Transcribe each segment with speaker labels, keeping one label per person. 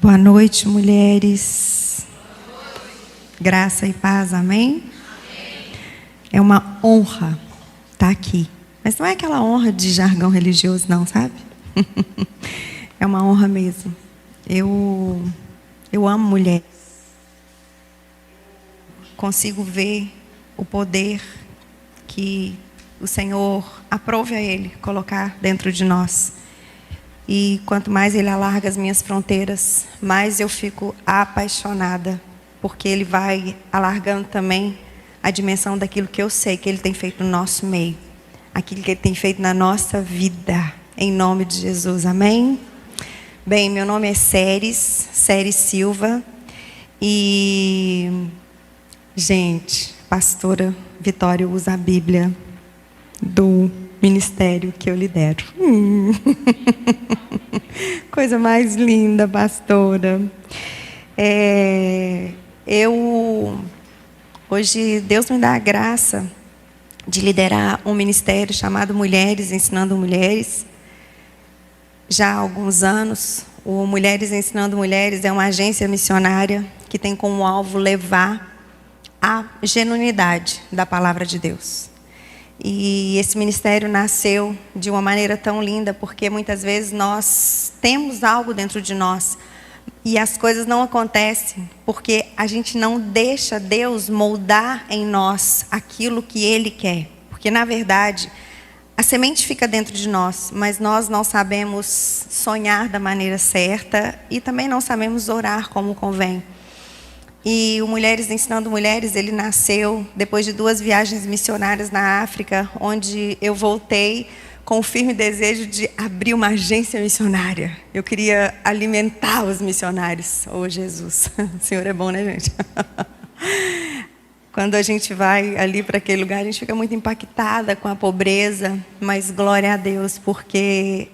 Speaker 1: Boa noite, mulheres. Graça e paz, amém? É uma honra estar aqui. Mas não é aquela honra de jargão religioso, não, sabe? É uma honra mesmo. Eu amo mulheres. Consigo ver o poder que o Senhor aprove a Ele colocar dentro de nós. E quanto mais Ele alarga as minhas fronteiras, mais eu fico apaixonada, porque Ele vai alargando também a dimensão daquilo que eu sei que Ele tem feito no nosso meio, aquilo que Ele tem feito na nossa vida, em nome de Jesus, amém? Bem, meu nome é Séries Silva, e, gente, pastora Vitória usa a Bíblia do ministério que eu lidero. Coisa mais linda, pastora. Hoje Deus me dá a graça de liderar um ministério chamado Mulheres Ensinando Mulheres. Já há alguns anos, o Mulheres Ensinando Mulheres é uma agência missionária que tem como alvo levar a genuinidade da palavra de Deus. E esse ministério nasceu de uma maneira tão linda, porque muitas vezes nós temos algo dentro de nós e as coisas não acontecem porque a gente não deixa Deus moldar em nós aquilo que Ele quer. Porque, na verdade, a semente fica dentro de nós, mas nós não sabemos sonhar da maneira certa e também não sabemos orar como convém. E o Mulheres Ensinando Mulheres, ele nasceu depois de 2 viagens missionárias na África, onde eu voltei com o firme desejo de abrir uma agência missionária. Eu queria alimentar os missionários. Oh, Jesus, o Senhor é bom, né, gente? Quando a gente vai ali para aquele lugar, a gente fica muito impactada com a pobreza, mas glória a Deus, porque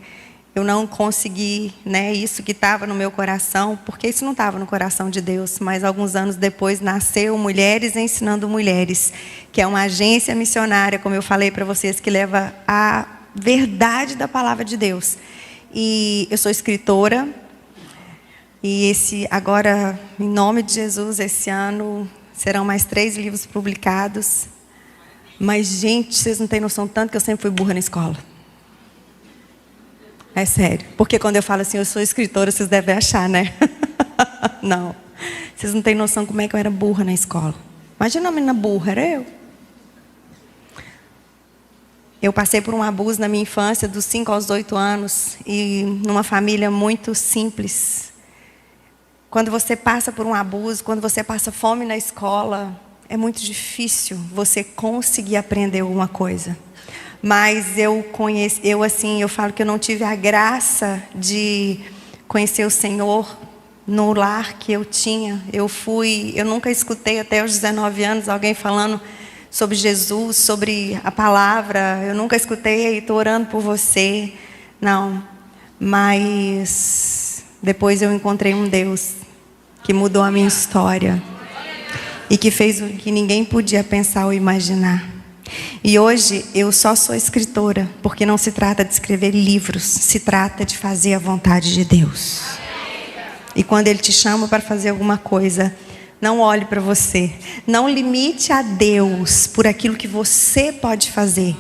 Speaker 1: eu não consegui, isso que estava no meu coração, porque isso não estava no coração de Deus. Mas alguns anos depois nasceu Mulheres Ensinando Mulheres, que é uma agência missionária, como eu falei para vocês, que leva a verdade da palavra de Deus. E eu sou escritora, e agora, em nome de Jesus, esse ano serão mais 3 livros publicados. Mas, gente, vocês não têm noção tanto que eu sempre fui burra na escola. É sério. Porque quando eu falo assim, eu sou escritora, vocês devem achar, né? Não. Vocês não têm noção como é que eu era burra na escola. Imagina uma menina burra, era eu. Eu passei por um abuso na minha infância, dos 5 aos 8 anos, e numa família muito simples. Quando você passa por um abuso, quando você passa fome na escola, é muito difícil você conseguir aprender alguma coisa. Mas eu falo que eu não tive a graça de conhecer o Senhor no lar que eu tinha. Eu nunca escutei até os 19 anos alguém falando sobre Jesus, sobre a palavra. Eu nunca escutei, estou orando por você. Não. Mas depois eu encontrei um Deus que mudou a minha história e que fez o que ninguém podia pensar ou imaginar. E hoje eu só sou escritora, porque não se trata de escrever livros, se trata de fazer a vontade de Deus. E quando Ele te chama para fazer alguma coisa, não olhe para você. Não limite a Deus por aquilo que você pode fazer.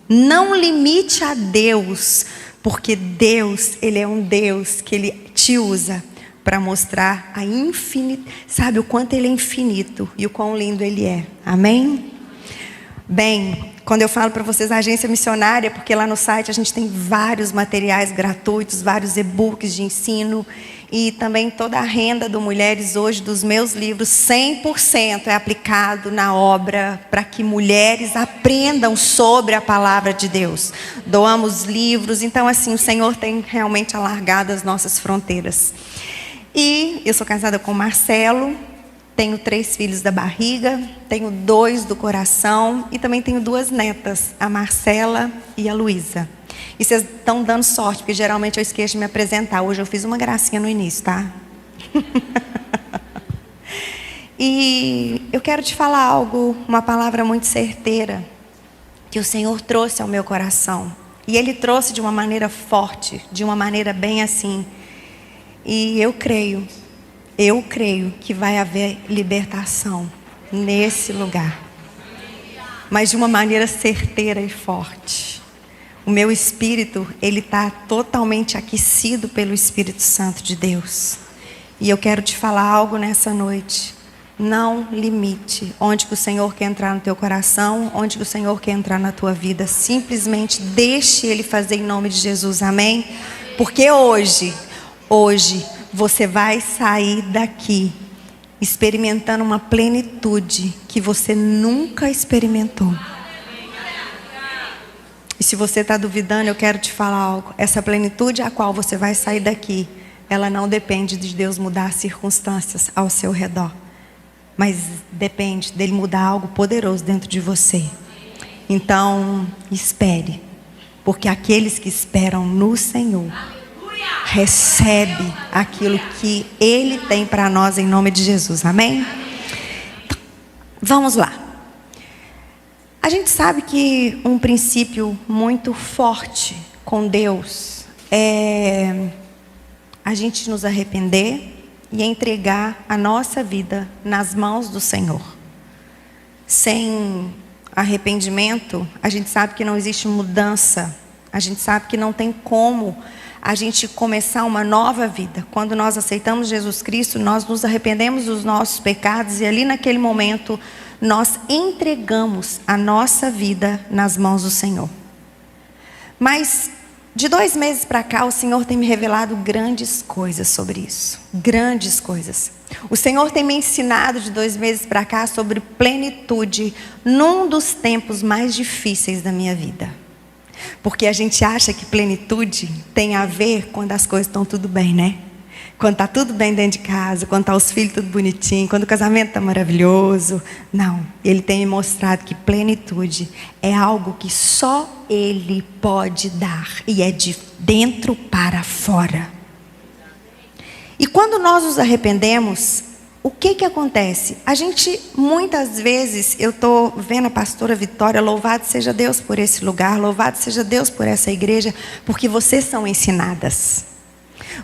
Speaker 1: Não limite a Deus, porque Deus, Ele é um Deus que Ele te usa para mostrar a infinito, sabe o quanto Ele é infinito e o quão lindo Ele é. Amém? Bem, quando eu falo para vocês agência missionária, porque lá no site a gente tem vários materiais gratuitos, vários e-books de ensino, e também toda a renda do Mulheres hoje, dos meus livros, 100% é aplicado na obra para que mulheres aprendam sobre a palavra de Deus. Doamos livros, então assim, o Senhor tem realmente alargado as nossas fronteiras. E eu sou casada com o Marcelo. Tenho 3 filhos da barriga, tenho 2 do coração e também tenho 2 netas, a Marcela e a Luísa. E vocês estão dando sorte, porque geralmente eu esqueço de me apresentar. Hoje eu fiz uma gracinha no início, tá? E eu quero te falar algo, uma palavra muito certeira, que o Senhor trouxe ao meu coração. E Ele trouxe de uma maneira forte, de uma maneira bem assim. E eu creio que vai haver libertação nesse lugar. Mas de uma maneira certeira e forte. O meu espírito, ele está totalmente aquecido pelo Espírito Santo de Deus. E eu quero te falar algo nessa noite. Não limite onde que o Senhor quer entrar no teu coração, onde que o Senhor quer entrar na tua vida. Simplesmente deixe Ele fazer em nome de Jesus, amém? Porque hoje, você vai sair daqui experimentando uma plenitude que você nunca experimentou. E se você está duvidando, eu quero te falar algo. Essa plenitude a qual você vai sair daqui, ela não depende de Deus mudar as circunstâncias ao seu redor. Mas depende dele mudar algo poderoso dentro de você. Então, espere. Porque aqueles que esperam no Senhor recebem aquilo que Ele tem para nós em nome de Jesus. Amém? Então, vamos lá. A gente sabe que um princípio muito forte com Deus é a gente nos arrepender e entregar a nossa vida nas mãos do Senhor. Sem arrependimento, a gente sabe que não existe mudança. A gente sabe que não tem como a gente começar uma nova vida. Quando nós aceitamos Jesus Cristo, nós nos arrependemos dos nossos pecados e ali naquele momento nós entregamos a nossa vida nas mãos do Senhor. Mas de 2 meses para cá, o Senhor tem me revelado grandes coisas sobre isso. Grandes coisas. O Senhor tem me ensinado de 2 meses para cá sobre plenitude num dos tempos mais difíceis da minha vida. Porque a gente acha que plenitude tem a ver quando as coisas estão tudo bem, né? Quando está tudo bem dentro de casa, quando está os filhos tudo bonitinho, quando o casamento está maravilhoso. Não, Ele tem me mostrado que plenitude é algo que só Ele pode dar. E é de dentro para fora. E quando nós nos arrependemos, o que acontece? A gente, muitas vezes, eu estou vendo a pastora Vitória, louvado seja Deus por esse lugar, louvado seja Deus por essa igreja, porque vocês são ensinadas.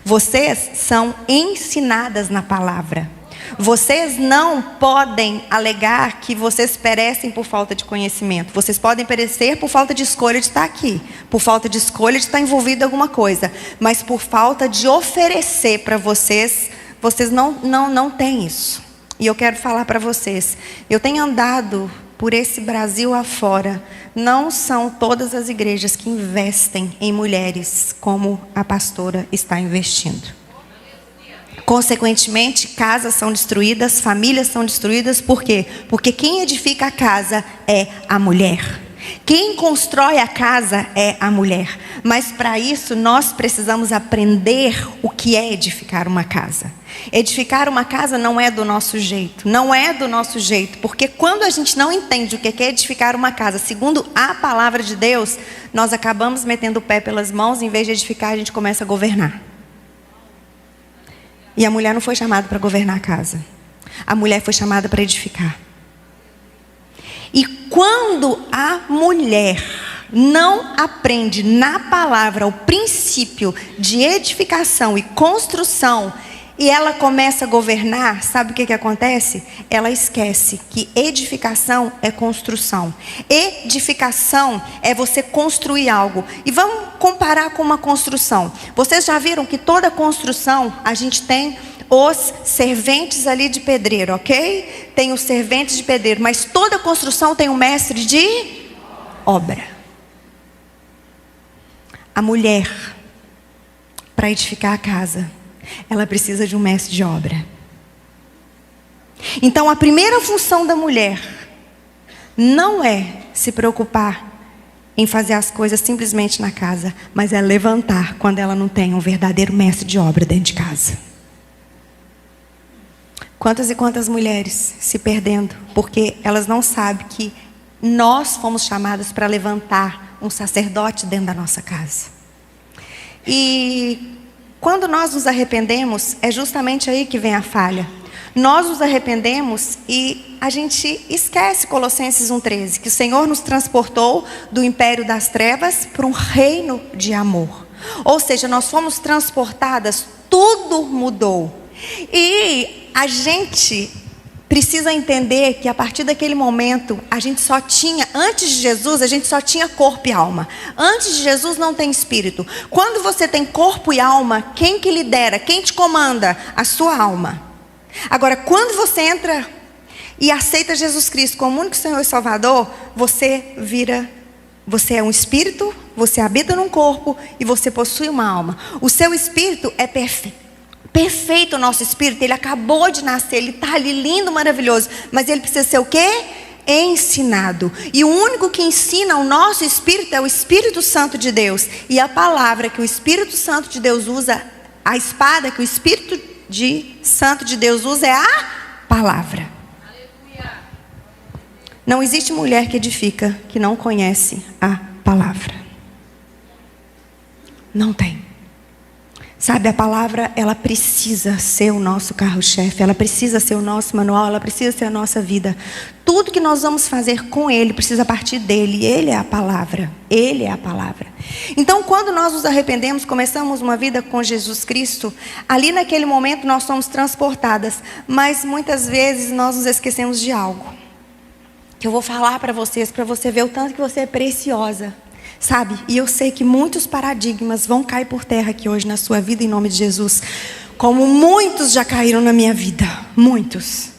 Speaker 1: Vocês são ensinadas na palavra. Vocês não podem alegar que vocês perecem por falta de conhecimento. Vocês podem perecer por falta de escolha de estar aqui, por falta de escolha de estar envolvido em alguma coisa, mas por falta de oferecer para vocês, vocês não têm isso. E eu quero falar para vocês, eu tenho andado por esse Brasil afora, não são todas as igrejas que investem em mulheres como a pastora está investindo. Consequentemente, casas são destruídas, famílias são destruídas. Por quê? Porque quem edifica a casa é a mulher. Quem constrói a casa é a mulher. Mas para isso nós precisamos aprender o que é edificar uma casa. Edificar uma casa não é do nosso jeito. Não é do nosso jeito. Porque quando a gente não entende o que é edificar uma casa, segundo a palavra de Deus, nós acabamos metendo o pé pelas mãos. Em vez de edificar, a gente começa a governar. E a mulher não foi chamada para governar a casa. A mulher foi chamada para edificar. E quando a mulher não aprende na palavra o princípio de edificação e construção, e ela começa a governar, sabe o que acontece? Ela esquece que edificação é construção. Edificação é você construir algo. E vamos comparar com uma construção. Vocês já viram que toda construção a gente tem os serventes ali de pedreiro, ok? Tem os serventes de pedreiro, mas toda construção tem um mestre de obra. A mulher, para edificar a casa, ela precisa de um mestre de obra. Então a primeira função da mulher não é se preocupar em fazer as coisas simplesmente na casa, mas é levantar quando ela não tem um verdadeiro mestre de obra dentro de casa. Quantas e quantas mulheres se perdendo porque elas não sabem que nós fomos chamadas para levantar um sacerdote dentro da nossa casa. E quando nós nos arrependemos, é justamente aí que vem a falha. Nós nos arrependemos e a gente esquece Colossenses 1,13, que o Senhor nos transportou do império das trevas para um reino de amor. Ou seja, nós fomos transportadas tudo mudou. E a gente precisa entender que a partir daquele momento, a gente só tinha, antes de Jesus, a gente só tinha corpo e alma. Antes de Jesus não tem espírito. Quando você tem corpo e alma, quem que lidera, quem te comanda? A sua alma. Agora, quando você entra e aceita Jesus Cristo como único Senhor e Salvador, você é um espírito, você habita num corpo e você possui uma alma. O seu espírito é perfeito. Perfeito o nosso espírito, ele acabou de nascer, ele está ali lindo, maravilhoso, mas ele precisa ser o quê? Ensinado. E o único que ensina o nosso espírito é o Espírito Santo de Deus. E a palavra que o Espírito Santo de Deus usa, a espada que o Espírito Santo de Deus usa é a palavra. Não existe mulher que edifica que não conhece a palavra. Não tem. Sabe, a palavra, ela precisa ser o nosso carro-chefe, ela precisa ser o nosso manual, ela precisa ser a nossa vida. Tudo que nós vamos fazer com ele precisa partir dele. Ele é a palavra. Ele é a palavra. Então, quando nós nos arrependemos, começamos uma vida com Jesus Cristo, ali naquele momento nós somos transportadas. Mas muitas vezes nós nos esquecemos de algo. Que eu vou falar para vocês, para você ver o tanto que você é preciosa. Sabe, e eu sei que muitos paradigmas vão cair por terra aqui hoje na sua vida em nome de Jesus. Como muitos já caíram na minha vida. Muitos.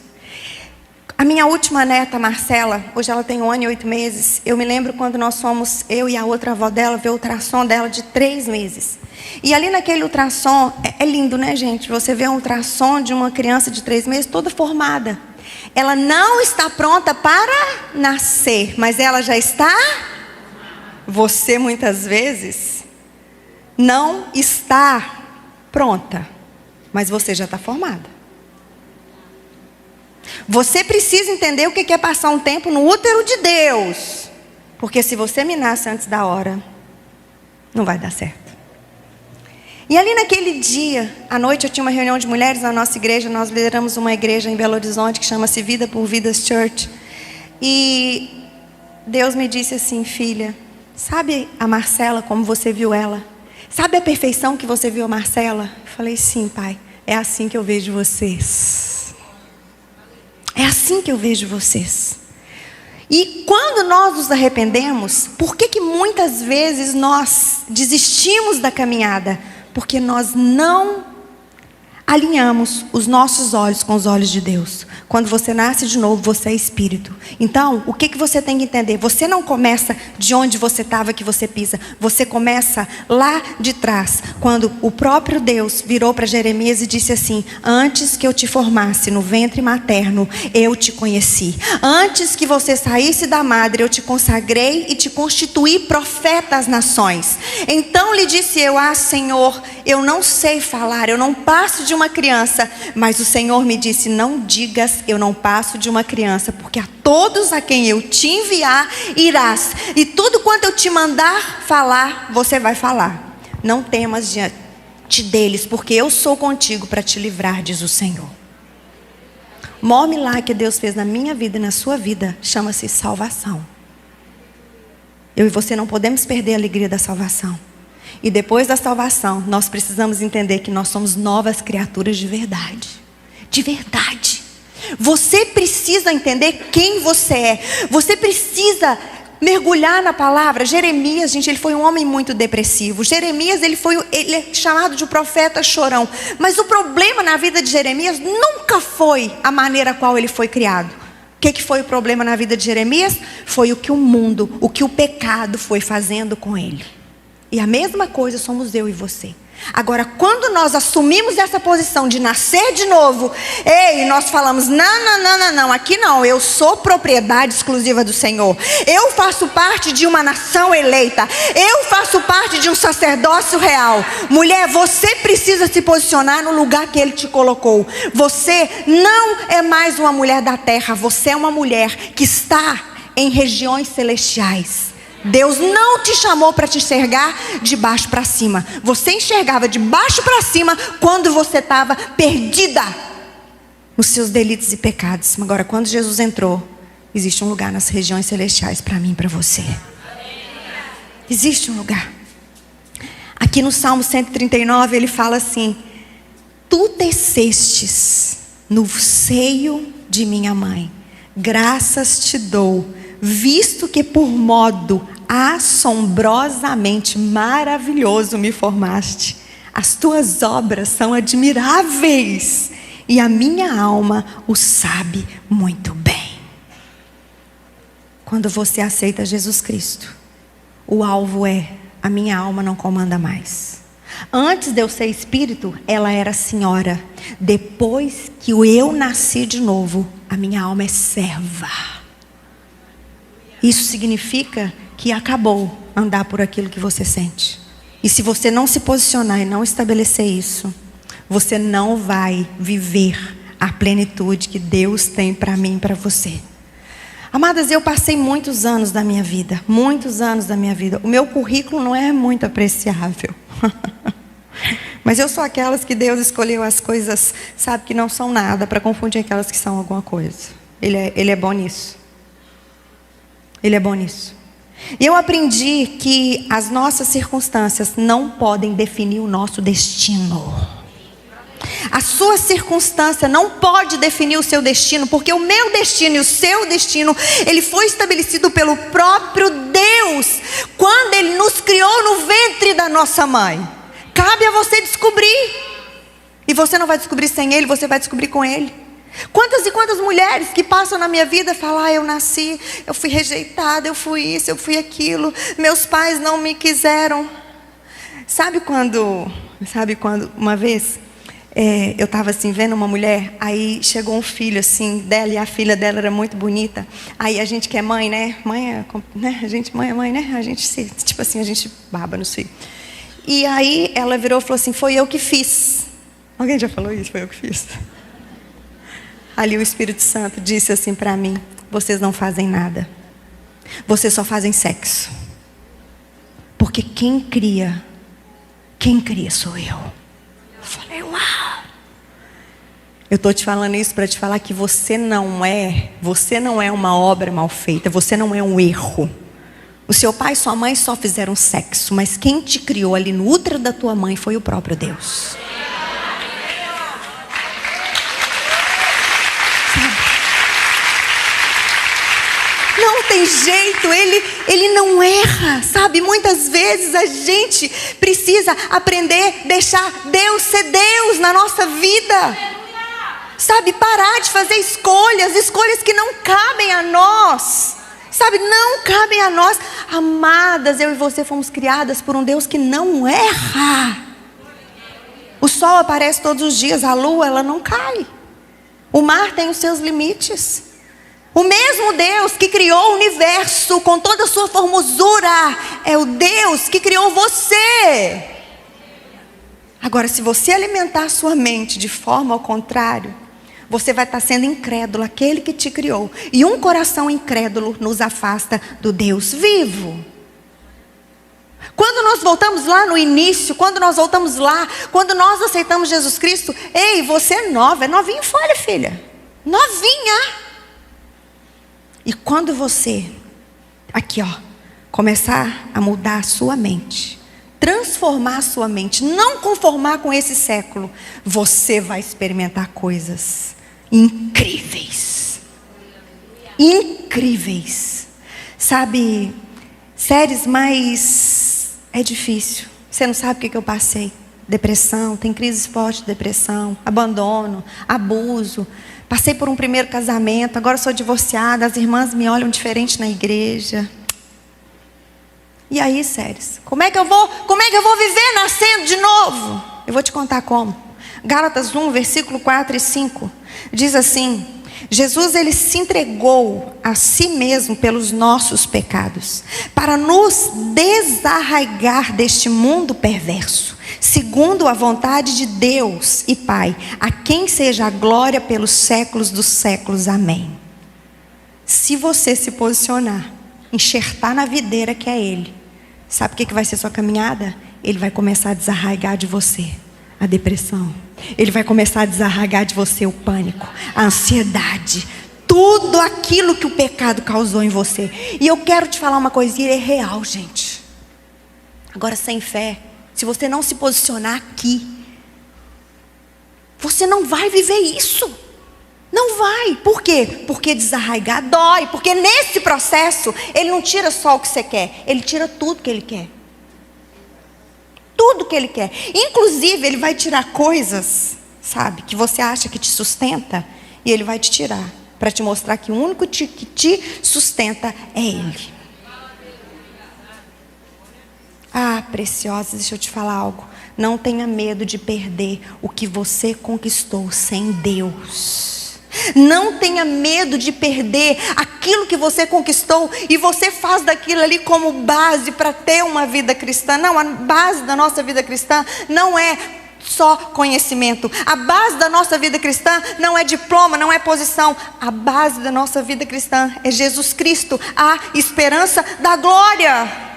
Speaker 1: A minha última neta, Marcela, hoje ela tem 1 ano e 8 meses. Eu me lembro quando nós fomos, eu e a outra avó dela, ver o ultrassom dela de 3 meses. E ali naquele ultrassom, é lindo, né, gente? Você vê um ultrassom de uma criança de 3 meses toda formada. Ela não está pronta para nascer, mas ela já está... Você muitas vezes não está pronta, mas você já está formada. Você precisa entender o que é passar um tempo no útero de Deus. Porque se você me nasce antes da hora, não vai dar certo. E ali naquele dia, à noite eu tinha uma reunião de mulheres na nossa igreja. Nós lideramos uma igreja em Belo Horizonte que chama-se Vida por Vidas Church. E Deus me disse assim: filha, sabe a Marcela como você viu ela? Sabe a perfeição que você viu a Marcela? Eu falei, sim, pai, é assim que eu vejo vocês. É assim que eu vejo vocês. E quando nós nos arrependemos, por que muitas vezes nós desistimos da caminhada? Porque nós não alinhamos os nossos olhos com os olhos de Deus. Quando você nasce de novo, você é espírito. Então, o que você tem que entender? Você não começa de onde você estava que você pisa. Você começa lá de trás. Quando o próprio Deus virou para Jeremias e disse assim: antes que eu te formasse no ventre materno, eu te conheci. Antes que você saísse da madre, eu te consagrei e te constituí profeta às nações. Então lhe disse eu: ah, Senhor, eu não sei falar, eu não passo de uma criança. Mas o Senhor me disse: não digas eu não passo de uma criança, porque a todos a quem eu te enviar irás, e tudo quanto eu te mandar falar, você vai falar. Não temas diante deles, porque eu sou contigo para te livrar, diz o Senhor. O maior milagre que Deus fez na minha vida e na sua vida chama-se salvação. Eu e você não podemos perder a alegria da salvação. E depois da salvação, nós precisamos entender que nós somos novas criaturas de verdade. De verdade. Você precisa entender quem você é. Você precisa mergulhar na palavra. Jeremias, gente, ele foi um homem muito depressivo. Jeremias, ele é chamado de um profeta chorão. Mas o problema na vida de Jeremias nunca foi a maneira qual ele foi criado. O que foi o problema na vida de Jeremias? Foi o que o mundo, o que o pecado foi fazendo com ele. E a mesma coisa somos eu e você. Agora, quando nós assumimos essa posição de nascer de novo, nós falamos, não, aqui não, eu sou propriedade exclusiva do Senhor. Eu faço parte de uma nação eleita. Eu faço parte de um sacerdócio real. Mulher, você precisa se posicionar no lugar que Ele te colocou. Você não é mais uma mulher da terra. Você é uma mulher que está em regiões celestiais. Deus não te chamou para te enxergar de baixo para cima. Você enxergava de baixo para cima quando você estava perdida nos seus delitos e pecados. Agora, quando Jesus entrou, existe um lugar nas regiões celestiais para mim e para você. Existe um lugar. Aqui no Salmo 139 ele fala assim: tu tecestes no seio de minha mãe. Graças te dou, visto que por modo assombrosamente maravilhoso me formaste. As tuas obras são admiráveis e a minha alma o sabe muito bem. Quando você aceita Jesus Cristo, o alvo é: a minha alma não comanda mais. Antes de eu ser espírito, ela era senhora. Depois que eu nasci de novo, a minha alma é serva. Isso significa que acabou andar por aquilo que você sente. E se você não se posicionar e não estabelecer isso, você não vai viver a plenitude que Deus tem para mim e para você. Amadas, eu passei muitos anos da minha vida. O meu currículo não é muito apreciável. Mas eu sou aquelas que Deus escolheu as coisas, sabe, que não são nada, para confundir aquelas que são alguma coisa. Ele é bom nisso. Ele é bom nisso. E eu aprendi que as nossas circunstâncias não podem definir o nosso destino. A sua circunstância não pode definir o seu destino, porque o meu destino e o seu destino, ele foi estabelecido pelo próprio Deus, quando Ele nos criou no ventre da nossa mãe. Cabe a você descobrir. E você não vai descobrir sem Ele, você vai descobrir com Ele. Quantas e quantas mulheres que passam na minha vida falam: eu nasci, eu fui rejeitada, eu fui isso, eu fui aquilo, meus pais não me quiseram. Sabe quando uma vez eu estava assim vendo uma mulher, aí chegou um filho assim dela, e a filha dela era muito bonita. Aí a gente que é mãe, né? A gente mãe é mãe, né? A gente tipo assim, a gente baba no filho. E aí ela virou e falou assim: foi eu que fiz. Alguém já falou isso? Foi eu que fiz. Ali o Espírito Santo disse assim para mim: vocês não fazem nada. Vocês só fazem sexo. Porque quem cria sou eu. Eu falei: uau. Eu estou te falando isso para te falar que você não é uma obra mal feita. Você não é um erro. O seu pai e sua mãe só fizeram sexo, mas quem te criou ali no útero da tua mãe foi o próprio Deus. Não tem jeito, ele não erra, sabe? Muitas vezes a gente precisa aprender a deixar Deus ser Deus na nossa vida. Sabe, parar de fazer escolhas que não cabem a nós. Sabe, não cabem a nós. Amadas, eu e você fomos criadas por um Deus que não erra. O sol aparece todos os dias, a lua, ela não cai. O mar tem os seus limites. O mesmo Deus que criou o universo com toda a sua formosura é o Deus que criou você. Agora, se você alimentar a sua mente de forma ao contrário, você vai estar sendo incrédulo àquele que te criou. E um coração incrédulo nos afasta do Deus vivo. Quando nós voltamos lá no início, quando nós aceitamos Jesus Cristo, ei, você é nova, é novinha, olha, filha, novinha. E quando você, começar a mudar a sua mente, transformar a sua mente, não conformar com esse século, você vai experimentar coisas incríveis. Incríveis. Sabe, séries mais... é difícil. Você não sabe o que eu passei. Depressão, tem crises fortes de depressão, abandono, abuso. Passei por um primeiro casamento, agora sou divorciada, as irmãs me olham diferente na igreja. E aí, séries, como é que eu vou viver nascendo de novo? Eu vou te contar como. Gálatas 1, versículo 4 e 5, diz assim: Jesus, ele se entregou a si mesmo pelos nossos pecados, para nos desarraigar deste mundo perverso, segundo a vontade de Deus e Pai, a quem seja a glória pelos séculos dos séculos. Amém. Se você se posicionar, enxertar na videira que é Ele, sabe o que vai ser sua caminhada? Ele vai começar a desarraigar de você a depressão. Ele vai começar a desarraigar de você o pânico, a ansiedade, tudo aquilo que o pecado causou em você. E eu quero te falar uma coisinha, é real, gente. Agora, sem fé, se você não se posicionar aqui, Você não vai viver isso. Não vai. Por quê? Porque desarraigar dói. Porque nesse processo, Ele não tira só o que você quer. Ele tira tudo que Ele quer. Tudo que Ele quer. Inclusive, Ele vai tirar coisas, sabe, que você acha que te sustenta. E Ele vai te tirar. Para te mostrar que o único que te sustenta é Ele. Ah, preciosa, deixa eu te falar algo. Não tenha medo de perder o que você conquistou sem Deus. Não tenha medo de perder aquilo que você conquistou e você faz daquilo ali como base para ter uma vida cristã. Não, a base da nossa vida cristã não é só conhecimento. A base da nossa vida cristã não é diploma, não é posição. A base da nossa vida cristã é Jesus Cristo, a esperança da glória.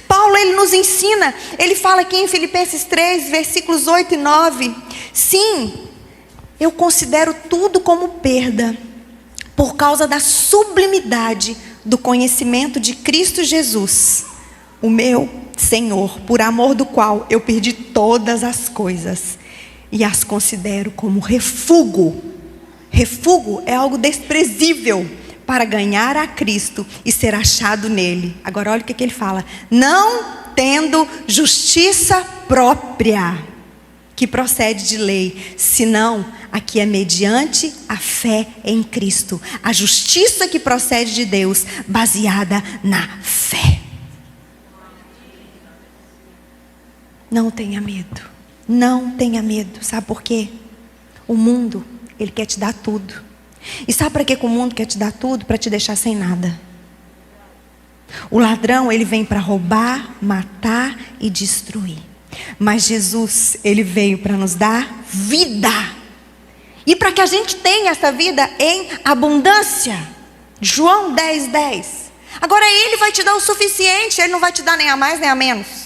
Speaker 1: Paulo, ele nos ensina, ele fala aqui em Filipenses 3, versículos 8 e 9. Sim, eu considero tudo como perda, por causa da sublimidade do conhecimento de Cristo Jesus, o meu Senhor, por amor do qual eu perdi todas as coisas, e as considero como refúgio. Refúgio é algo desprezível, para ganhar a Cristo e ser achado nele. Agora olha o que ele fala. Não tendo justiça própria, que procede de lei, senão a que é mediante a fé em Cristo. A justiça que procede de Deus, baseada na fé. Não tenha medo. Não tenha medo. Sabe por quê? O mundo, ele quer te dar tudo. E sabe para que o mundo quer te dar tudo? Para te deixar sem nada. O ladrão, ele vem para roubar, matar e destruir. Mas Jesus, ele veio para nos dar vida. E para que a gente tenha essa vida em abundância. João 10, 10. Agora ele vai te dar o suficiente. Ele não vai te dar nem a mais nem a menos.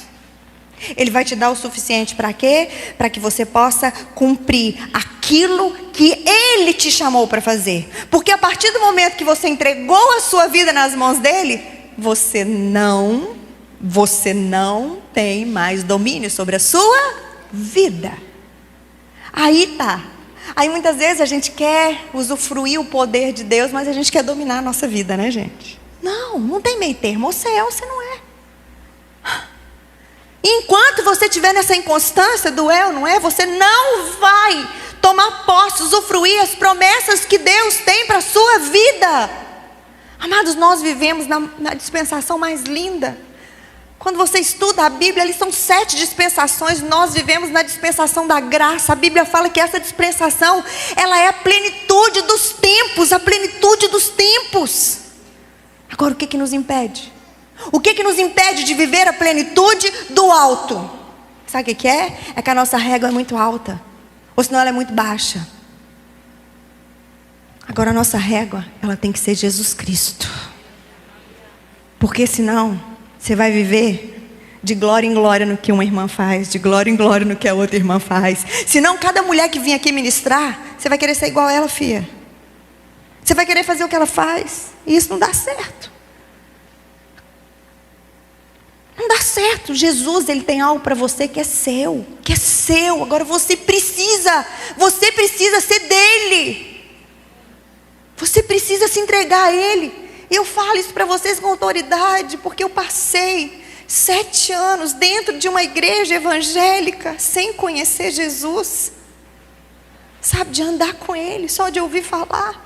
Speaker 1: Ele vai te dar o suficiente para quê? Para que você possa cumprir aquilo que Ele te chamou para fazer. Porque a partir do momento que você entregou a sua vida nas mãos dEle, você não tem mais domínio sobre a sua vida. Aí tá. Aí muitas vezes a gente quer usufruir o poder de Deus, mas a gente quer dominar a nossa vida, né, gente? Não tem meio termo. Ou você é ou você não é. Enquanto você estiver nessa inconstância do é ou não é, você não vai tomar posse, usufruir as promessas que Deus tem para a sua vida. Amados, nós vivemos na dispensação mais linda. Quando você estuda a Bíblia, ali são 7 dispensações. Nós vivemos na dispensação da graça. A Bíblia fala que essa dispensação, ela é a plenitude dos tempos. A plenitude dos tempos. Agora, o que nos impede? O que nos impede de viver a plenitude do alto? Sabe o que é? É que a nossa régua é muito alta. Ou senão ela é muito baixa. Agora a nossa régua, ela tem que ser Jesus Cristo. Porque senão, você vai viver de glória em glória no que uma irmã faz, de glória em glória no que a outra irmã faz. Senão, cada mulher que vem aqui ministrar, você vai querer ser igual a ela, filha. Você vai querer fazer o que ela faz. E isso não dá certo. Não dá certo. Jesus, ele tem algo para você que é seu. Que é seu. Agora você precisa ser dele. Você precisa se entregar a ele. E eu falo isso para vocês com autoridade, porque eu passei 7 anos dentro de uma igreja evangélica, sem conhecer Jesus. Sabe, de andar com ele, só de ouvir falar.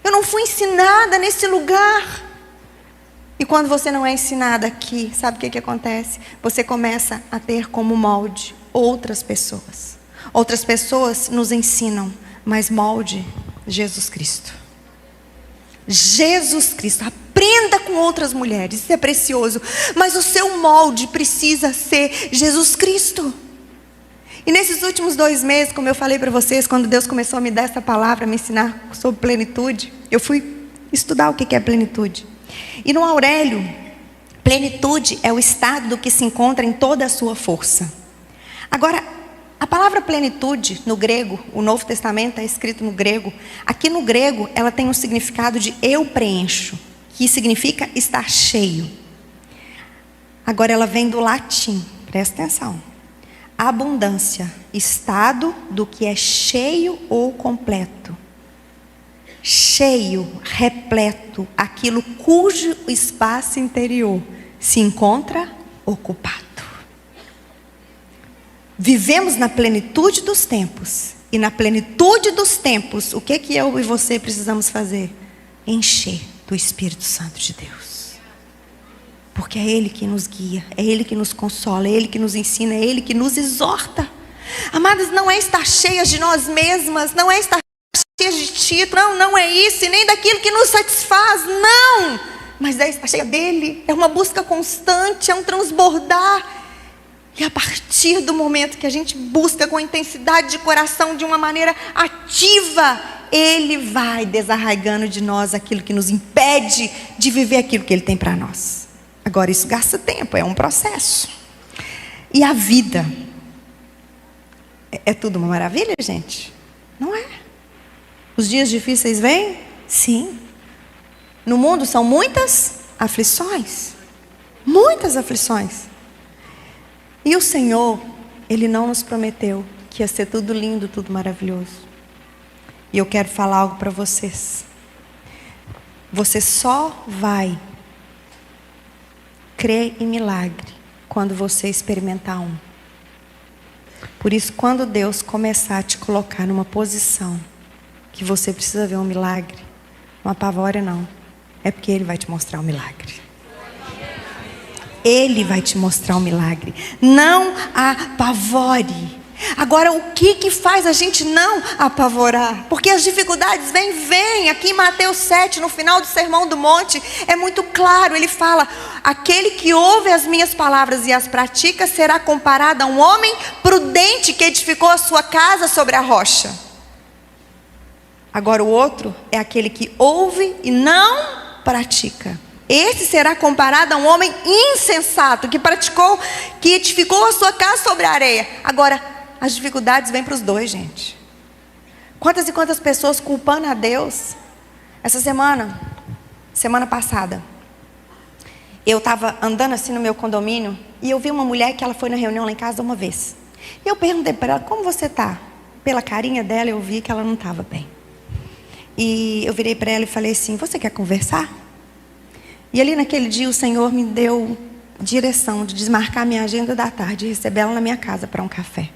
Speaker 1: Eu não fui ensinada nesse lugar. E quando você não é ensinada aqui, sabe o que acontece? Você começa a ter como molde outras pessoas. Outras pessoas nos ensinam, mas molde Jesus Cristo. Jesus Cristo. Aprenda com outras mulheres, isso é precioso. Mas o seu molde precisa ser Jesus Cristo. E nesses últimos 2 meses, como eu falei para vocês, quando Deus começou a me dar essa palavra, me ensinar sobre plenitude, eu fui estudar o que é plenitude. E no Aurélio, plenitude é o estado do que se encontra em toda a sua força. Agora, a palavra plenitude no grego, o Novo Testamento é escrito no grego. Aqui no grego, ela tem um significado de eu preencho, que significa estar cheio. Agora ela vem do latim, presta atenção. abundância, estado do que é cheio ou completo. Cheio, repleto, aquilo cujo espaço interior se encontra ocupado. Vivemos na plenitude dos tempos. E na plenitude dos tempos, o que eu e você precisamos fazer? Encher do Espírito Santo de Deus. Porque é Ele que nos guia, é Ele que nos consola, é Ele que nos ensina, é Ele que nos exorta. Amadas, não é estar cheias de nós mesmas, não é estar cheias de título, não é isso, e nem daquilo que nos satisfaz, não. Mas é estar cheia dEle, é uma busca constante, é um transbordar. E a partir do momento que a gente busca com intensidade de coração, de uma maneira ativa, Ele vai desarraigando de nós aquilo que nos impede de viver aquilo que Ele tem para nós. Agora, isso gasta tempo, é um processo. E a vida é tudo uma maravilha, gente? Não é? Os dias difíceis vêm? Sim. No mundo são muitas aflições. Muitas aflições. E o Senhor, Ele não nos prometeu que ia ser tudo lindo, tudo maravilhoso. E eu quero falar algo para vocês. Você só vai crer em milagre quando você experimentar um. Por isso, quando Deus começar a te colocar numa posição que você precisa ver um milagre, não apavore não. É porque Ele vai te mostrar o milagre. Ele vai te mostrar o milagre. Não apavore. Agora, o que faz a gente não apavorar? Porque as dificuldades vêm. Aqui em Mateus 7, no final do Sermão do Monte, é muito claro. Ele fala: aquele que ouve as minhas palavras e as pratica será comparado a um homem prudente que edificou a sua casa sobre a rocha. Agora, o outro é aquele que ouve e não pratica. Esse será comparado a um homem insensato que edificou a sua casa sobre a areia. Agora, as dificuldades vêm para os dois, gente. Quantas e quantas pessoas culpando a Deus? Essa semana passada, eu estava andando assim no meu condomínio e eu vi uma mulher que ela foi na reunião lá em casa uma vez. E eu perguntei para ela: como você está? Pela carinha dela eu vi que ela não estava bem. E eu virei para ela e falei assim: você quer conversar? E ali naquele dia o Senhor me deu direção de desmarcar minha agenda da tarde e receber ela na minha casa para um café.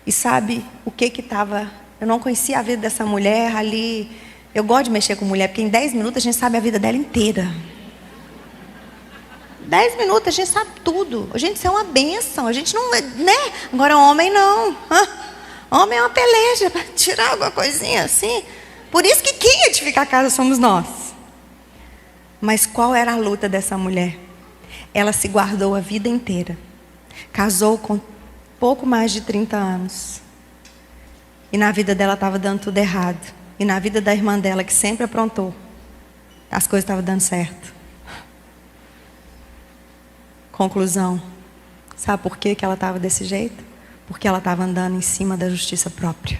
Speaker 1: E sabe o que estava... Eu não conhecia a vida dessa mulher ali. Eu gosto de mexer com mulher, porque em 10 minutos a gente sabe a vida dela inteira. 10 minutos a gente sabe tudo. Gente, isso é uma bênção. A gente não... né? Agora homem não. Homem é uma peleja para tirar alguma coisinha assim. Por isso que quem edifica a casa somos nós. Mas qual era a luta dessa mulher? Ela se guardou a vida inteira. Casou com pouco mais de 30 anos. E na vida dela estava dando tudo errado. E na vida da irmã dela, que sempre aprontou, as coisas estavam dando certo. Conclusão. Sabe por que ela estava desse jeito? Porque ela estava andando em cima da justiça própria.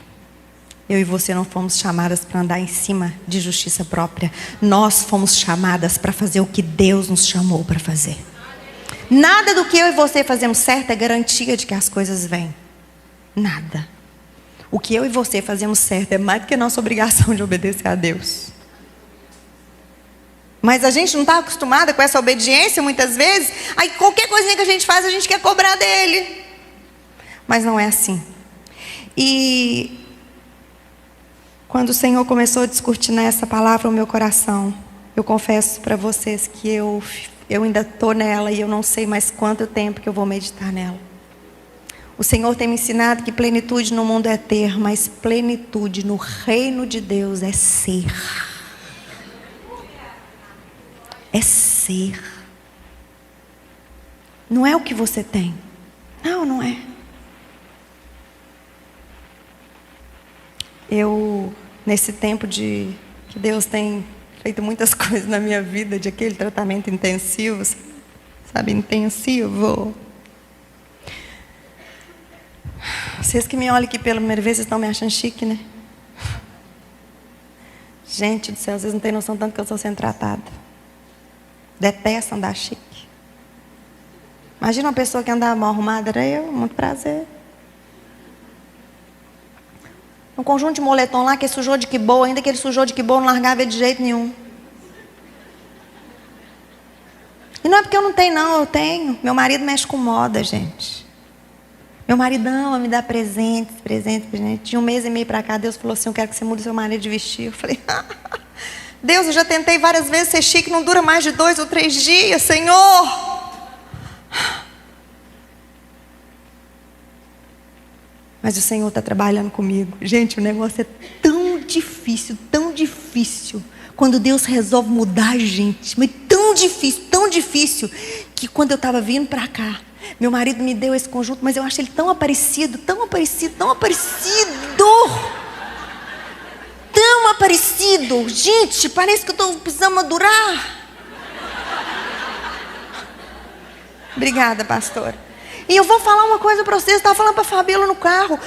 Speaker 1: Eu e você não fomos chamadas para andar em cima de justiça própria. Nós fomos chamadas para fazer o que Deus nos chamou para fazer. Nada do que eu e você fazemos certo é garantia de que as coisas vêm. Nada. O que eu e você fazemos certo é mais do que a nossa obrigação de obedecer a Deus. Mas a gente não está acostumada com essa obediência muitas vezes. Aí qualquer coisinha que a gente faz, a gente quer cobrar dele. Mas não é assim. E quando o Senhor começou a descortinar essa palavra no meu coração, eu confesso para vocês que eu ainda estou nela e eu não sei mais quanto tempo que eu vou meditar nela. O Senhor tem me ensinado que plenitude no mundo é ter, mas plenitude no reino de Deus é ser. É ser. Não é o que você tem. Não, não é. Eu, nesse tempo que Deus tem feito muitas coisas na minha vida, de aquele tratamento intensivo, sabe, intensivo. Vocês que me olham aqui pela primeira vez, vocês estão me achando chique, né? Gente do céu, vocês não têm noção tanto que eu estou sendo tratada. Detesto andar chique. Imagina uma pessoa que andava mal arrumada, era eu, muito prazer. Um conjunto de moletom lá que ele sujou de que boa, ainda que ele sujou de que boa, não largava ele de jeito nenhum. E não é porque eu não tenho, não, eu tenho. Meu marido mexe com moda, gente. Meu marido ama me dar presentes. De um mês e meio para cá, Deus falou assim, eu quero que você mude seu marido de vestir. Eu falei, Deus, eu já tentei várias vezes ser chique, não dura mais de 2 ou 3 dias, Senhor. Mas o Senhor está trabalhando comigo. Gente, o negócio é tão difícil. Quando Deus resolve mudar a gente. Mas tão difícil, que quando eu estava vindo para cá, meu marido me deu esse conjunto, mas eu acho ele tão aparecido. Tão aparecido. Gente, parece que eu estou precisando madurar. Obrigada, pastora. E eu vou falar uma coisa para vocês. Eu estava falando para a Fabíola no carro.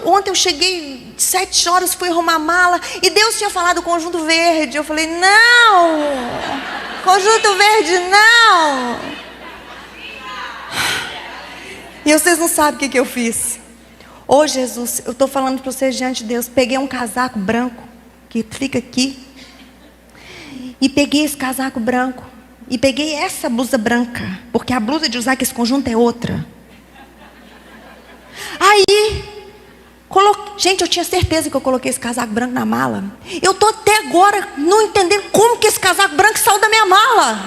Speaker 1: Ontem eu cheguei 7 horas, fui arrumar a mala. E Deus tinha falado conjunto verde. Eu falei, não. Conjunto verde, não. E vocês não sabem o que eu fiz. Ô Jesus, eu estou falando para vocês diante de Deus. Peguei um casaco branco, que fica aqui. E peguei esse casaco branco. E peguei essa blusa branca. Porque a blusa de usar com esse conjunto é outra. Aí, gente, eu tinha certeza que eu coloquei esse casaco branco na mala. Eu estou até agora não entendendo como que esse casaco branco saiu da minha mala.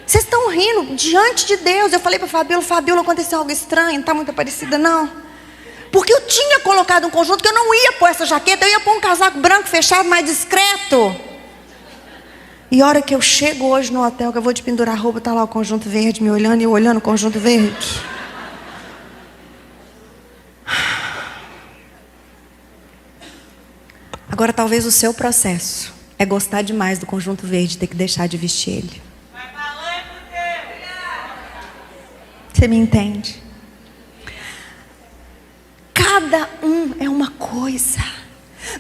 Speaker 1: Vocês estão rindo diante de Deus. Eu falei para Fabíola, aconteceu algo estranho, não está muito parecida não. Porque eu tinha colocado um conjunto que eu não ia pôr essa jaqueta, eu ia pôr um casaco branco fechado, mais discreto. E a hora que eu chego hoje no hotel, que eu vou te pendurar a roupa, está lá o conjunto verde me olhando e eu olhando o conjunto verde. Agora talvez o seu processo é gostar demais do conjunto verde e ter que deixar de vestir ele. Você me entende? Cada um é uma coisa.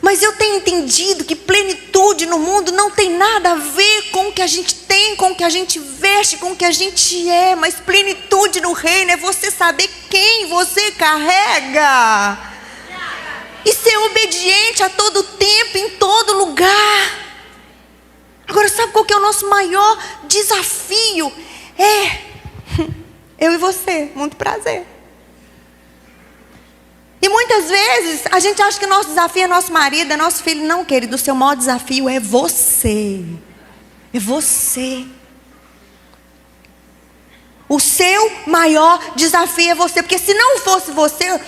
Speaker 1: Mas eu tenho entendido que plenitude no mundo não tem nada a ver com o que a gente tem, com o que a gente veste, com o que a gente é. Mas plenitude no reino é você saber quem você carrega. E ser obediente a todo tempo, em todo lugar. Agora sabe qual que é o nosso maior desafio? Eu e você, muito prazer. E muitas vezes a gente acha que o nosso desafio é nosso marido, é nosso filho. Não, querido, o seu maior desafio é você. É você. O seu maior desafio é você. Porque se não fosse você,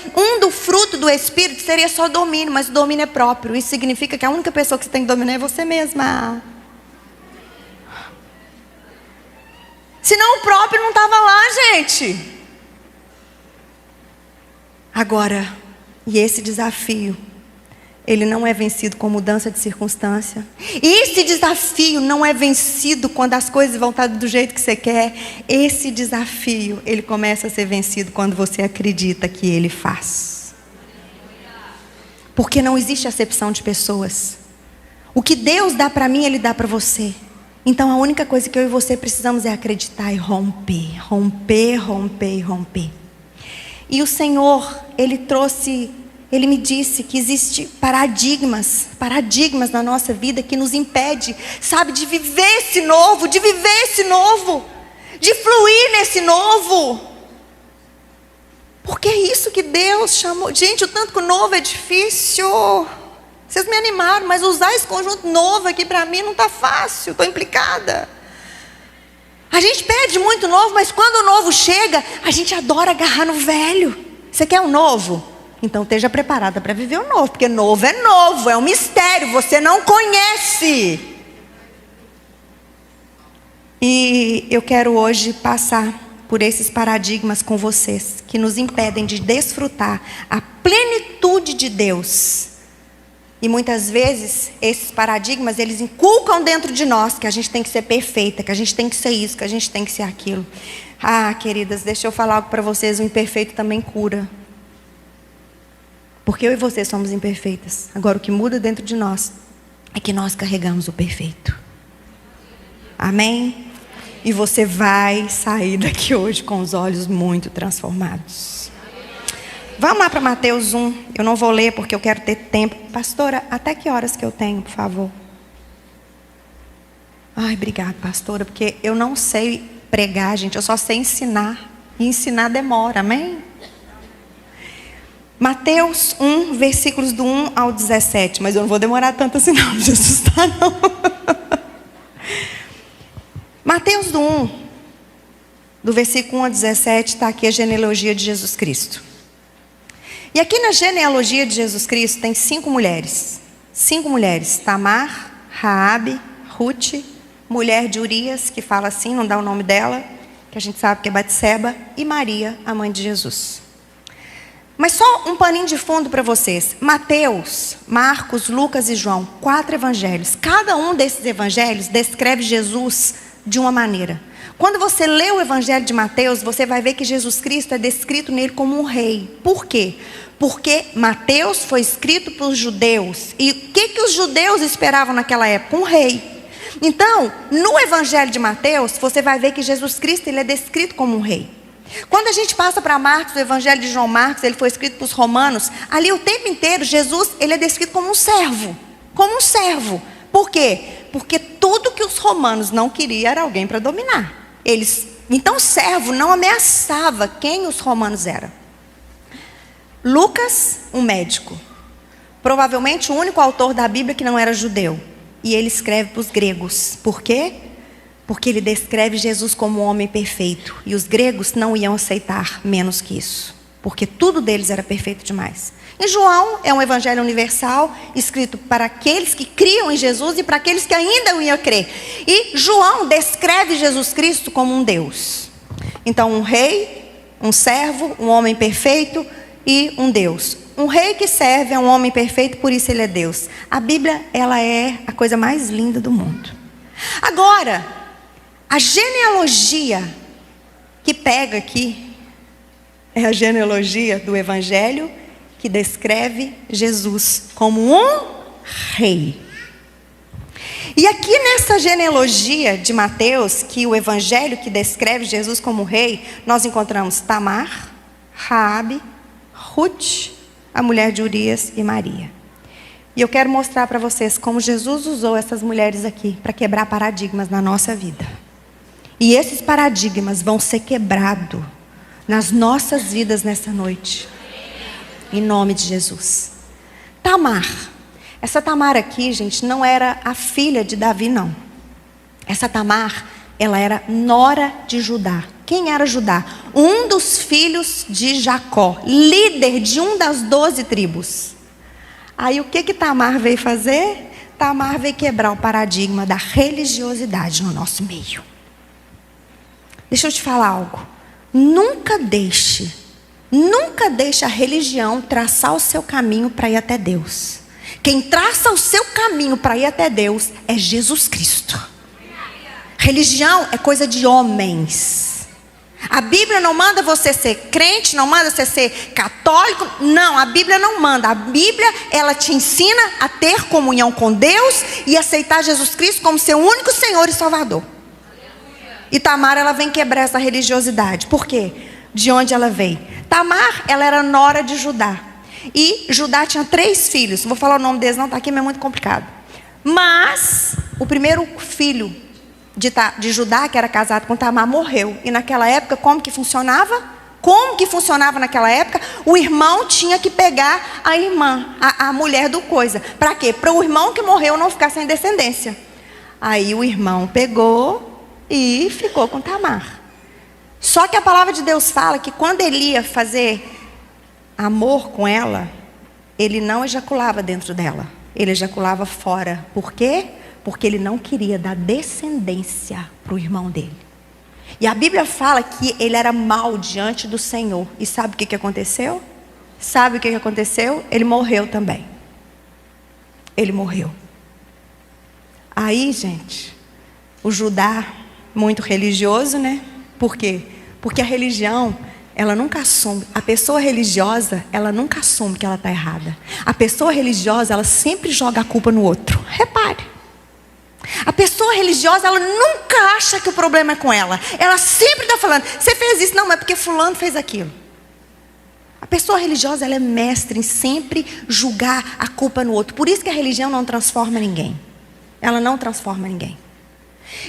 Speaker 1: do fruto do Espírito seria só domínio. Mas o domínio é próprio. Isso significa que a única pessoa que você tem que dominar é você mesma. Senão o próprio não estava lá, gente. Agora, e esse desafio, ele não é vencido com mudança de circunstância. Esse desafio não é vencido quando as coisas vão estar do jeito que você quer. Esse desafio, ele começa a ser vencido quando você acredita que ele faz. Porque não existe acepção de pessoas. O que Deus dá para mim, ele dá para você. Então a única coisa que eu e você precisamos é acreditar e romper. E o Senhor, Ele me disse que existe paradigmas na nossa vida que nos impede, sabe, de viver esse novo, de fluir nesse novo. Porque é isso que Deus chamou. Gente, o tanto que o novo é difícil. Vocês me animaram, mas usar esse conjunto novo aqui para mim não está fácil, estou implicada. A gente pede muito novo, mas quando o novo chega, a gente adora agarrar no velho. Você quer um novo? Então esteja preparada para viver o novo, porque novo, é um mistério, você não conhece. E eu quero hoje passar por esses paradigmas com vocês, que nos impedem de desfrutar a plenitude de Deus. E muitas vezes, esses paradigmas, eles inculcam dentro de nós que a gente tem que ser perfeita, que a gente tem que ser isso, que a gente tem que ser aquilo. Ah, queridas, deixa eu falar algo para vocês, o imperfeito também cura. Porque eu e você somos imperfeitas. Agora, o que muda dentro de nós é que nós carregamos o perfeito. Amém? E você vai sair daqui hoje com os olhos muito transformados. Vamos lá para Mateus 1. Eu não vou ler porque eu quero ter tempo. Pastora, até que horas que eu tenho, por favor? Ai, obrigada, pastora, porque eu não sei pregar, gente. Eu só sei ensinar. E ensinar demora, amém? Mateus 1, versículos do 1 ao 17. Mas eu não vou demorar tanto assim não, de assustar não. Mateus do 1, do versículo 1 a 17, está aqui a genealogia de Jesus Cristo. E aqui na genealogia de Jesus Cristo tem 5 mulheres. 5 mulheres. Tamar, Raabe, Ruth, mulher de Urias, que fala assim, não dá o nome dela, que a gente sabe que é Batseba, e Maria, a mãe de Jesus. Mas só um paninho de fundo para vocês. Mateus, Marcos, Lucas e João, 4 evangelhos. Cada um desses evangelhos descreve Jesus de uma maneira. Quando você lê o evangelho de Mateus, você vai ver que Jesus Cristo é descrito nele como um rei. Por quê? Porque Mateus foi escrito para os judeus. E o que os judeus esperavam naquela época? Um rei. Então, no evangelho de Mateus, você vai ver que Jesus Cristo ele é descrito como um rei. Quando a gente passa para Marcos, o evangelho de João Marcos, ele foi escrito para os romanos. Ali o tempo inteiro, Jesus ele é descrito como um servo. Como um servo. Por quê? Porque tudo que os romanos não queriam era alguém para dominar. Então, servo não ameaçava quem os romanos eram. Lucas, um médico. Provavelmente o único autor da Bíblia que não era judeu. E ele escreve para os gregos. Por quê? Porque ele descreve Jesus como um homem perfeito. E os gregos não iam aceitar menos que isso. Porque tudo deles era perfeito demais. E João é um evangelho universal, escrito para aqueles que criam em Jesus e para aqueles que ainda iam crer. E João descreve Jesus Cristo como um Deus. Então, um rei, um servo, um homem perfeito e um Deus. Um rei que serve é um homem perfeito, por isso ele é Deus. A Bíblia, ela é a coisa mais linda do mundo. Agora, a genealogia que pega aqui é a genealogia do Evangelho que descreve Jesus como um rei. E aqui nessa genealogia de Mateus, que o Evangelho que descreve Jesus como rei, nós encontramos Tamar, Raabe, Ruth, a mulher de Urias e Maria. E eu quero mostrar para vocês como Jesus usou essas mulheres aqui para quebrar paradigmas na nossa vida. E esses paradigmas vão ser quebrados nas nossas vidas nessa noite. Em nome de Jesus. Tamar. Essa Tamar aqui, gente, não era a filha de Davi, não. Essa Tamar, ela era nora de Judá. Quem era Judá? Um dos filhos de Jacó. Líder de uma das 12 tribos. Aí o que Tamar veio fazer? Tamar veio quebrar o paradigma da religiosidade no nosso meio. Deixa eu te falar algo. Nunca deixe a religião traçar o seu caminho para ir até Deus. Quem traça o seu caminho para ir até Deus é Jesus Cristo. Religião é coisa de homens. A Bíblia não manda você ser crente, não manda você ser católico. Não, a Bíblia não manda. A Bíblia, ela te ensina a ter comunhão com Deus e aceitar Jesus Cristo como seu único Senhor e Salvador. E Tamar, ela vem quebrar essa religiosidade. Por quê? De onde ela veio? Tamar, ela era nora de Judá. E Judá tinha 3 filhos. Não vou falar o nome deles não, tá aqui, mas é muito complicado. Mas o primeiro filho de Judá, que era casado com Tamar, morreu. E naquela época, como que funcionava? Como que funcionava naquela época? O irmão tinha que pegar a irmã, a mulher do coisa. Para quê? Para o irmão que morreu não ficar sem descendência. Aí o irmão pegou e ficou com Tamar. Só que a palavra de Deus fala que quando ele ia fazer amor com ela, ele não ejaculava dentro dela. Ele ejaculava fora. Por quê? Porque ele não queria dar descendência para o irmão dele. E a Bíblia fala que ele era mau diante do Senhor. E sabe o que aconteceu? Sabe o que aconteceu? Ele morreu também. Ele morreu. Aí, gente, o Judá, muito religioso, né? Por quê? Porque a religião, ela nunca assume. A pessoa religiosa, ela nunca assume que ela está errada. A pessoa religiosa, ela sempre joga a culpa no outro. Repare. A pessoa religiosa, ela nunca acha que o problema é com ela. Ela sempre está falando, você fez isso, não, mas porque fulano fez aquilo. A pessoa religiosa, ela é mestre em sempre julgar a culpa no outro. Por isso que a religião não transforma ninguém. Ela não transforma ninguém.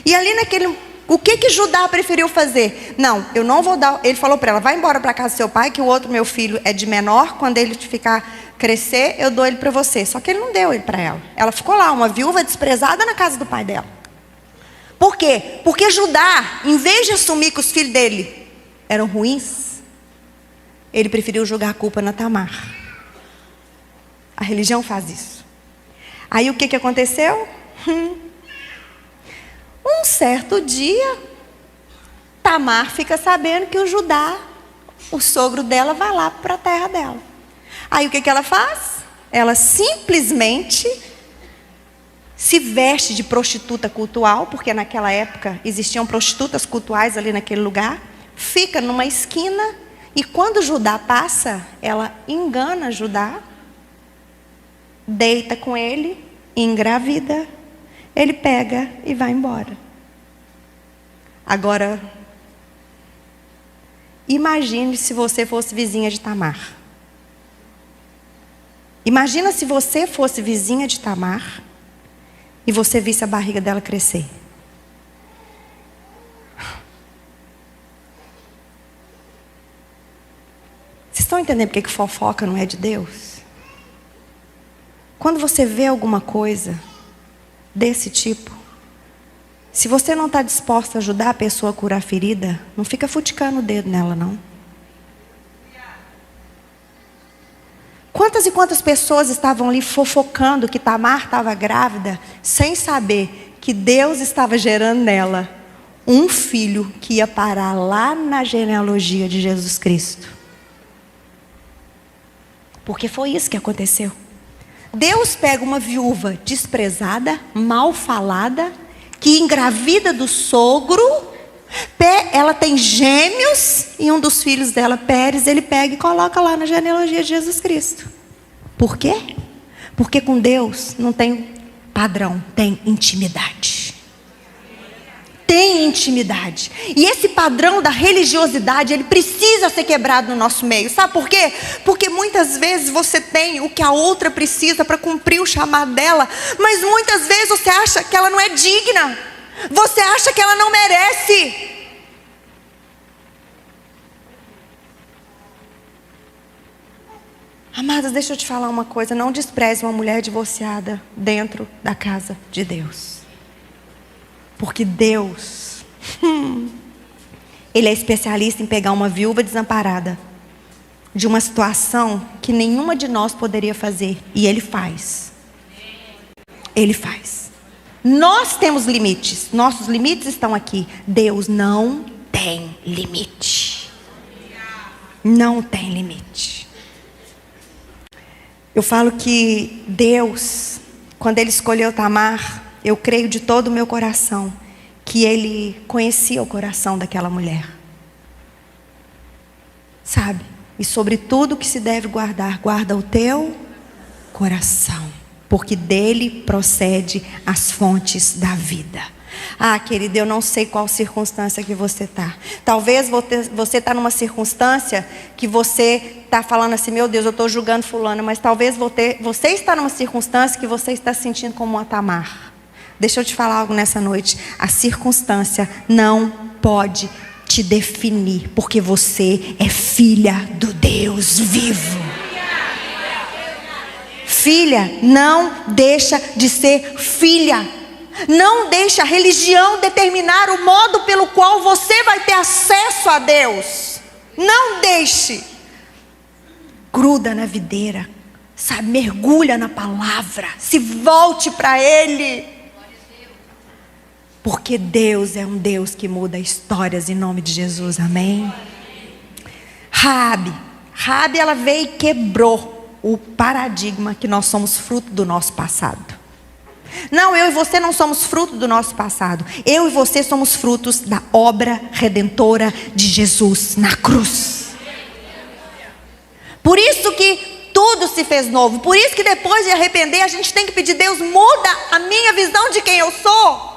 Speaker 1: E ali naquele... O que Judá preferiu fazer? Não, eu não vou dar... Ele falou para ela, vai embora para casa do seu pai, que o outro meu filho é de menor. Quando ele crescer, eu dou ele para você. Só que ele não deu ele para ela. Ela ficou lá, uma viúva desprezada na casa do pai dela. Por quê? Porque Judá, em vez de assumir que os filhos dele eram ruins, ele preferiu jogar a culpa na Tamar. A religião faz isso. Aí o que aconteceu? Um certo dia, Tamar fica sabendo que o Judá, o sogro dela, vai lá para a terra dela. Aí o que ela faz? Ela simplesmente se veste de prostituta cultual, porque naquela época existiam prostitutas cultuais ali naquele lugar. Fica numa esquina e quando Judá passa, ela engana Judá, deita com ele, engravida. Ele pega e vai embora. Agora, imagine se você fosse vizinha de Tamar. Imagina se você fosse vizinha de Tamar e você visse a barriga dela crescer. Vocês estão entendendo porque que fofoca não é de Deus? Quando você vê alguma coisa desse tipo, se você não está disposto a ajudar a pessoa a curar a ferida, não fica futicando o dedo nela, não. Quantas e quantas pessoas estavam ali fofocando que Tamar estava grávida, sem saber que Deus estava gerando nela um filho que ia parar lá na genealogia de Jesus Cristo. Porque foi isso que aconteceu. Deus pega uma viúva desprezada, mal falada, que engravida do sogro, ela tem gêmeos, e um dos filhos dela, Pérez, ele pega e coloca lá na genealogia de Jesus Cristo. Por quê? Porque com Deus não tem padrão, tem intimidade. Tem intimidade. E esse padrão da religiosidade, ele precisa ser quebrado no nosso meio. Sabe por quê? Porque muitas vezes você tem o que a outra precisa para cumprir o chamado dela, mas muitas vezes você acha que ela não é digna. Você acha que ela não merece. Amadas, deixa eu te falar uma coisa. Não despreze uma mulher divorciada dentro da casa de Deus. Porque Deus, Ele é especialista em pegar uma viúva desamparada de uma situação que nenhuma de nós poderia fazer. E Ele faz. Ele faz. Nós temos limites. Nossos limites estão aqui. Deus não tem limite. Não tem limite. Eu falo que Deus, quando Ele escolheu Tamar, eu creio de todo o meu coração que Ele conhecia o coração daquela mulher. Sabe? E sobre tudo que se deve guardar, guarda o teu coração, porque dele procede as fontes da vida. Ah, querido, eu não sei qual circunstância que você está. Talvez você está numa circunstância que você está falando assim, meu Deus, eu estou julgando fulano. Mas talvez você está numa circunstância que você está se sentindo como uma Tamar. Deixa eu te falar algo nessa noite. A circunstância não pode te definir, porque você é filha do Deus vivo. Filha, não deixa de ser filha. Não deixe a religião determinar o modo pelo qual você vai ter acesso a Deus. Não deixe. Gruda na videira, sabe? Mergulha na palavra. Se volte para Ele. Porque Deus é um Deus que muda histórias em nome de Jesus, amém? Raabe, ela veio e quebrou o paradigma que nós somos fruto do nosso passado. Não, eu e você não somos fruto do nosso passado. Eu e você somos frutos da obra redentora de Jesus na cruz. Por isso que tudo se se fez novo. Por isso que depois de arrepender, a gente tem que pedir: Deus, muda a minha visão de quem eu sou.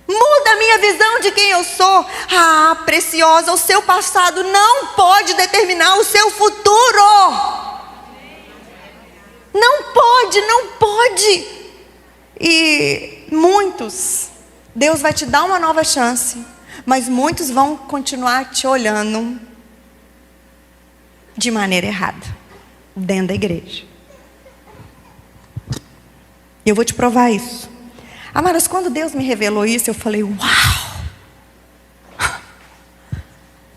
Speaker 1: Muda a minha visão de quem eu sou. Ah, preciosa, o seu passado não pode determinar o seu futuro. Não pode, não pode. E muitos, Deus vai te dar uma nova chance, mas muitos vão continuar te olhando de maneira errada, dentro da igreja. E eu vou te provar isso. Amadas, quando Deus me revelou isso, eu falei: uau!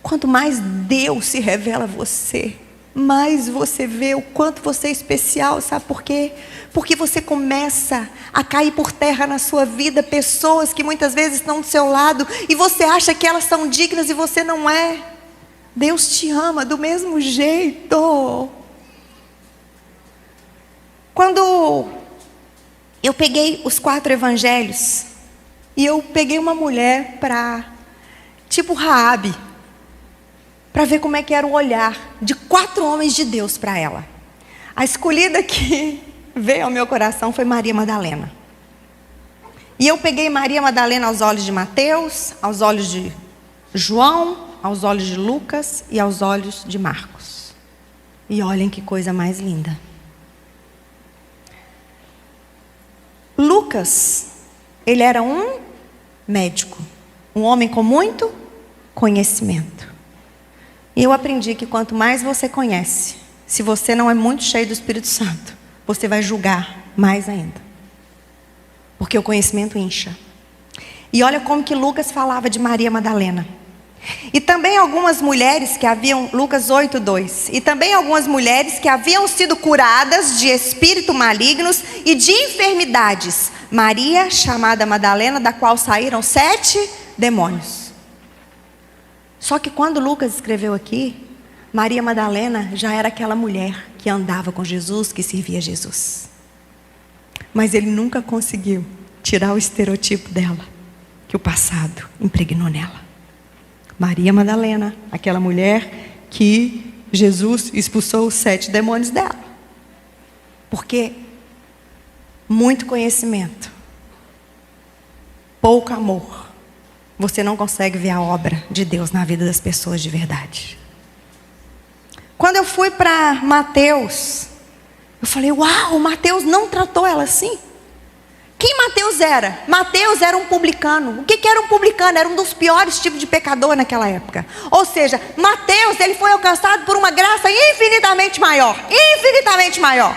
Speaker 1: Quanto mais Deus se revela a você, mais você vê o quanto você é especial. Sabe por quê? Porque você começa a cair por terra na sua vida pessoas que muitas vezes estão do seu lado e você acha que elas são dignas e você não é. Deus te ama do mesmo jeito. Quando eu peguei os 4 evangelhos e eu peguei uma mulher para, tipo Raabe, para ver como é que era o olhar de 4 homens de Deus para ela. A escolhida que veio ao meu coração foi Maria Madalena. E eu peguei Maria Madalena aos olhos de Mateus, aos olhos de João, aos olhos de Lucas e aos olhos de Marcos. E olhem que coisa mais linda. Lucas, ele era um médico, um homem com muito conhecimento. E eu aprendi que quanto mais você conhece, se você não é muito cheio do Espírito Santo, você vai julgar mais ainda. Porque o conhecimento incha. E olha como que Lucas falava de Maria Madalena. E também algumas mulheres que haviam, Lucas 8:2, e também algumas mulheres que haviam sido curadas de espíritos malignos e de enfermidades. Maria, chamada Madalena, da qual saíram 7 demônios. Só que quando Lucas escreveu aqui, Maria Madalena já era aquela mulher que andava com Jesus, que servia a Jesus. Mas ele nunca conseguiu tirar o estereotipo dela, que o passado impregnou nela. Maria Madalena, aquela mulher que Jesus expulsou os 7 demônios dela. Porque muito conhecimento, pouco amor, você não consegue ver a obra de Deus na vida das pessoas de verdade. Quando eu fui para Mateus, eu falei: uau, Mateus não tratou ela assim. Quem Mateus era? Mateus era um publicano. O que era um publicano? Era um dos piores tipos de pecador naquela época. Ou seja, Mateus, ele foi alcançado por uma graça infinitamente maior. Infinitamente maior.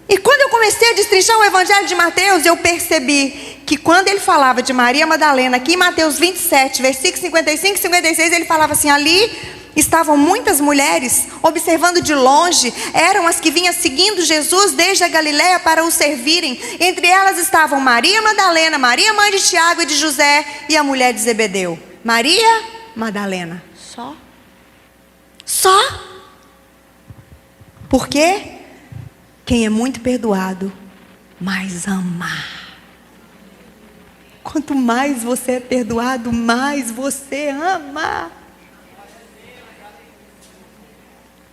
Speaker 1: E quando eu comecei a destrinchar o evangelho de Mateus, eu percebi que quando ele falava de Maria Madalena, aqui em Mateus 27, versículos 55 e 56, ele falava assim: ali estavam muitas mulheres observando de longe, eram as que vinham seguindo Jesus desde a Galiléia para o servirem. Entre elas estavam Maria Madalena, Maria mãe de Tiago e de José e a mulher de Zebedeu. Maria Madalena, só. Por quê? Quem é muito perdoado, mais ama. Quanto mais você é perdoado, mais você ama.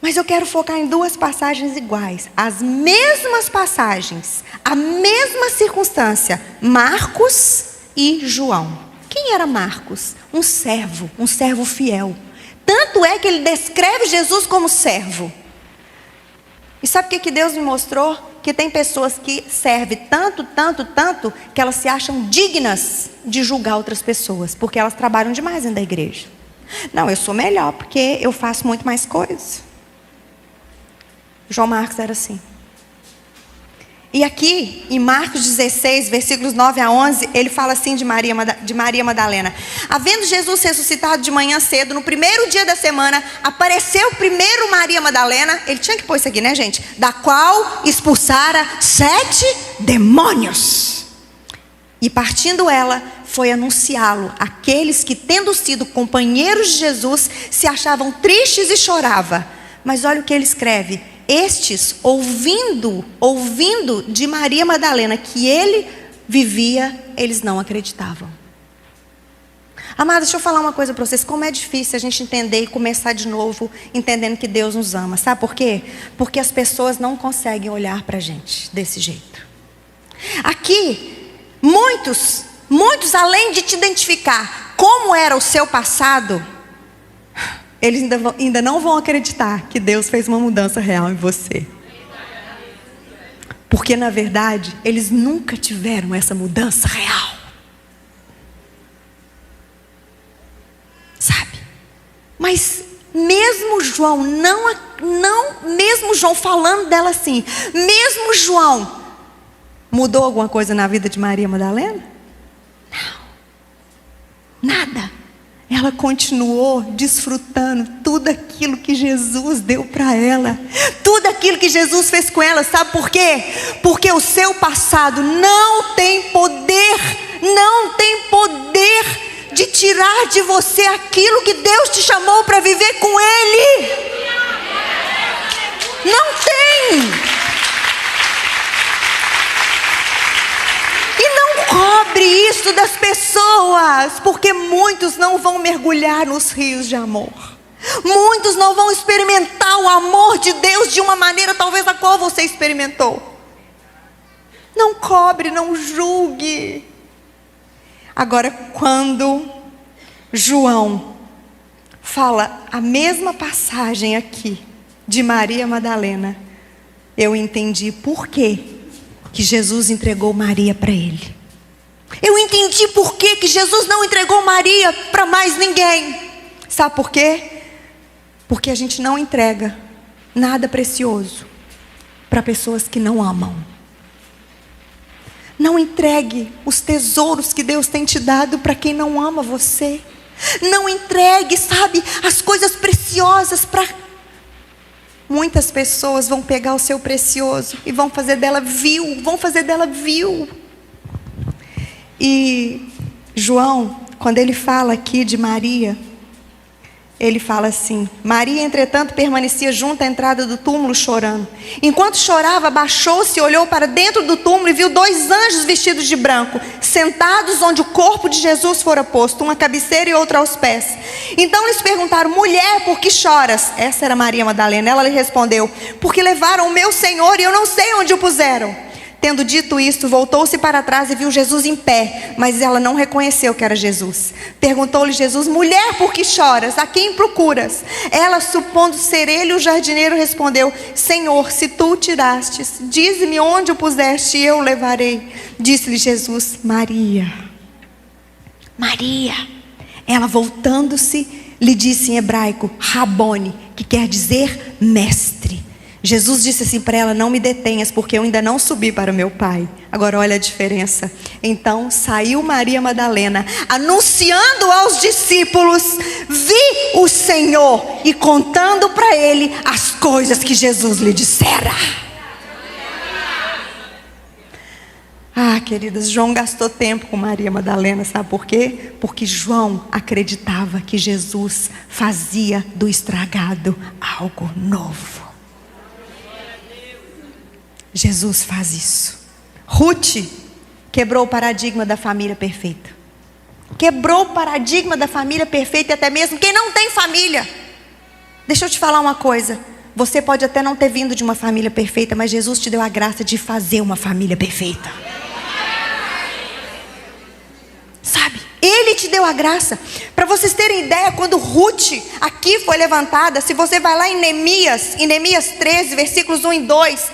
Speaker 1: Mas eu quero focar em 2 passagens iguais, as mesmas passagens, a mesma circunstância, Marcos e João. Quem era Marcos? Um servo fiel. Tanto é que ele descreve Jesus como servo. E sabe o que Deus me mostrou? Que tem pessoas que servem tanto, que elas se acham dignas de julgar outras pessoas, porque elas trabalham demais dentro da igreja. Não, eu sou melhor, porque eu faço muito mais coisas. João Marcos era assim. E aqui, em Marcos 16, versículos 9 a 11, ele fala assim de Maria Madalena. Havendo Jesus ressuscitado de manhã cedo, no primeiro dia da semana, apareceu primeiro Maria Madalena. Ele tinha que pôr isso aqui, né, gente? Da qual expulsara 7 demônios. E partindo ela, foi anunciá-lo àqueles que, tendo sido companheiros de Jesus, se achavam tristes e choravam. Mas olha o que ele escreve. Estes, ouvindo de Maria Madalena que ele vivia, eles não acreditavam. Amada, deixa eu falar uma coisa para vocês. Como é difícil a gente entender e começar de novo entendendo que Deus nos ama. Sabe por quê? Porque as pessoas não conseguem olhar para a gente desse jeito. Aqui, muitos além de te identificar como era o seu passado, eles ainda não vão acreditar que Deus fez uma mudança real em você. Porque na verdade, eles nunca tiveram essa mudança real. Sabe? Mas mesmo João mesmo João falando dela assim, mesmo João mudou alguma coisa na vida de Maria Madalena? Não. Nada. Ela continuou desfrutando tudo aquilo que Jesus deu para ela. Tudo aquilo que Jesus fez com ela. Sabe por quê? Porque o seu passado não tem poder de tirar de você aquilo que Deus te chamou para viver com Ele. Não tem. E não cobre isso das pessoas, porque muitos não vão mergulhar nos rios de amor. Muitos não vão experimentar o amor de Deus de uma maneira talvez a qual você experimentou. Não cobre, não julgue. Agora, quando João fala a mesma passagem aqui de Maria Madalena, eu entendi por quê que Jesus entregou Maria para ele. Eu entendi por quê que Jesus não entregou Maria para mais ninguém. Sabe por quê? Porque a gente não entrega nada precioso para pessoas que não amam. Não entregue os tesouros que Deus tem te dado para quem não ama você. Não entregue, sabe, as coisas preciosas para... Muitas pessoas vão pegar o seu precioso e vão fazer dela vil. E João, quando ele fala aqui de Maria, ele fala assim: Maria, entretanto, permanecia junto à entrada do túmulo chorando. Enquanto chorava, abaixou-se e olhou para dentro do túmulo e viu 2 anjos vestidos de branco, sentados onde o corpo de Jesus fora posto, uma à cabeceira e outra aos pés. Então lhes perguntaram: mulher, por que choras? Essa era Maria Madalena. Ela lhe respondeu: porque levaram o meu Senhor e eu não sei onde o puseram. Tendo dito isto, voltou-se para trás e viu Jesus em pé, mas ela não reconheceu que era Jesus. Perguntou-lhe Jesus: mulher, por que choras? A quem procuras? Ela, supondo ser ele o jardineiro, respondeu: Senhor, se tu o tirastes, dize-me onde o puseste e eu o levarei. Disse-lhe Jesus: Maria. Maria. Ela, voltando-se, lhe disse em hebraico Rabone, que quer dizer mestre. Jesus disse assim para ela: não me detenhas, porque eu ainda não subi para o meu Pai. Agora olha a diferença. Então saiu Maria Madalena, anunciando aos discípulos: vi o Senhor, e contando para ele as coisas que Jesus lhe dissera. Ah, queridas, João gastou tempo com Maria Madalena, sabe por quê? Porque João acreditava que Jesus fazia do estragado algo novo. Jesus faz isso. Ruth quebrou o paradigma da família perfeita. Quebrou o paradigma da família perfeita e até mesmo quem não tem família. Deixa eu te falar uma coisa. Você pode até não ter vindo de uma família perfeita, mas Jesus te deu a graça de fazer uma família perfeita. Sabe? Ele te deu a graça. Para vocês terem ideia, quando Ruth aqui foi levantada, se você vai lá em Neemias 13, versículos 1 e 2...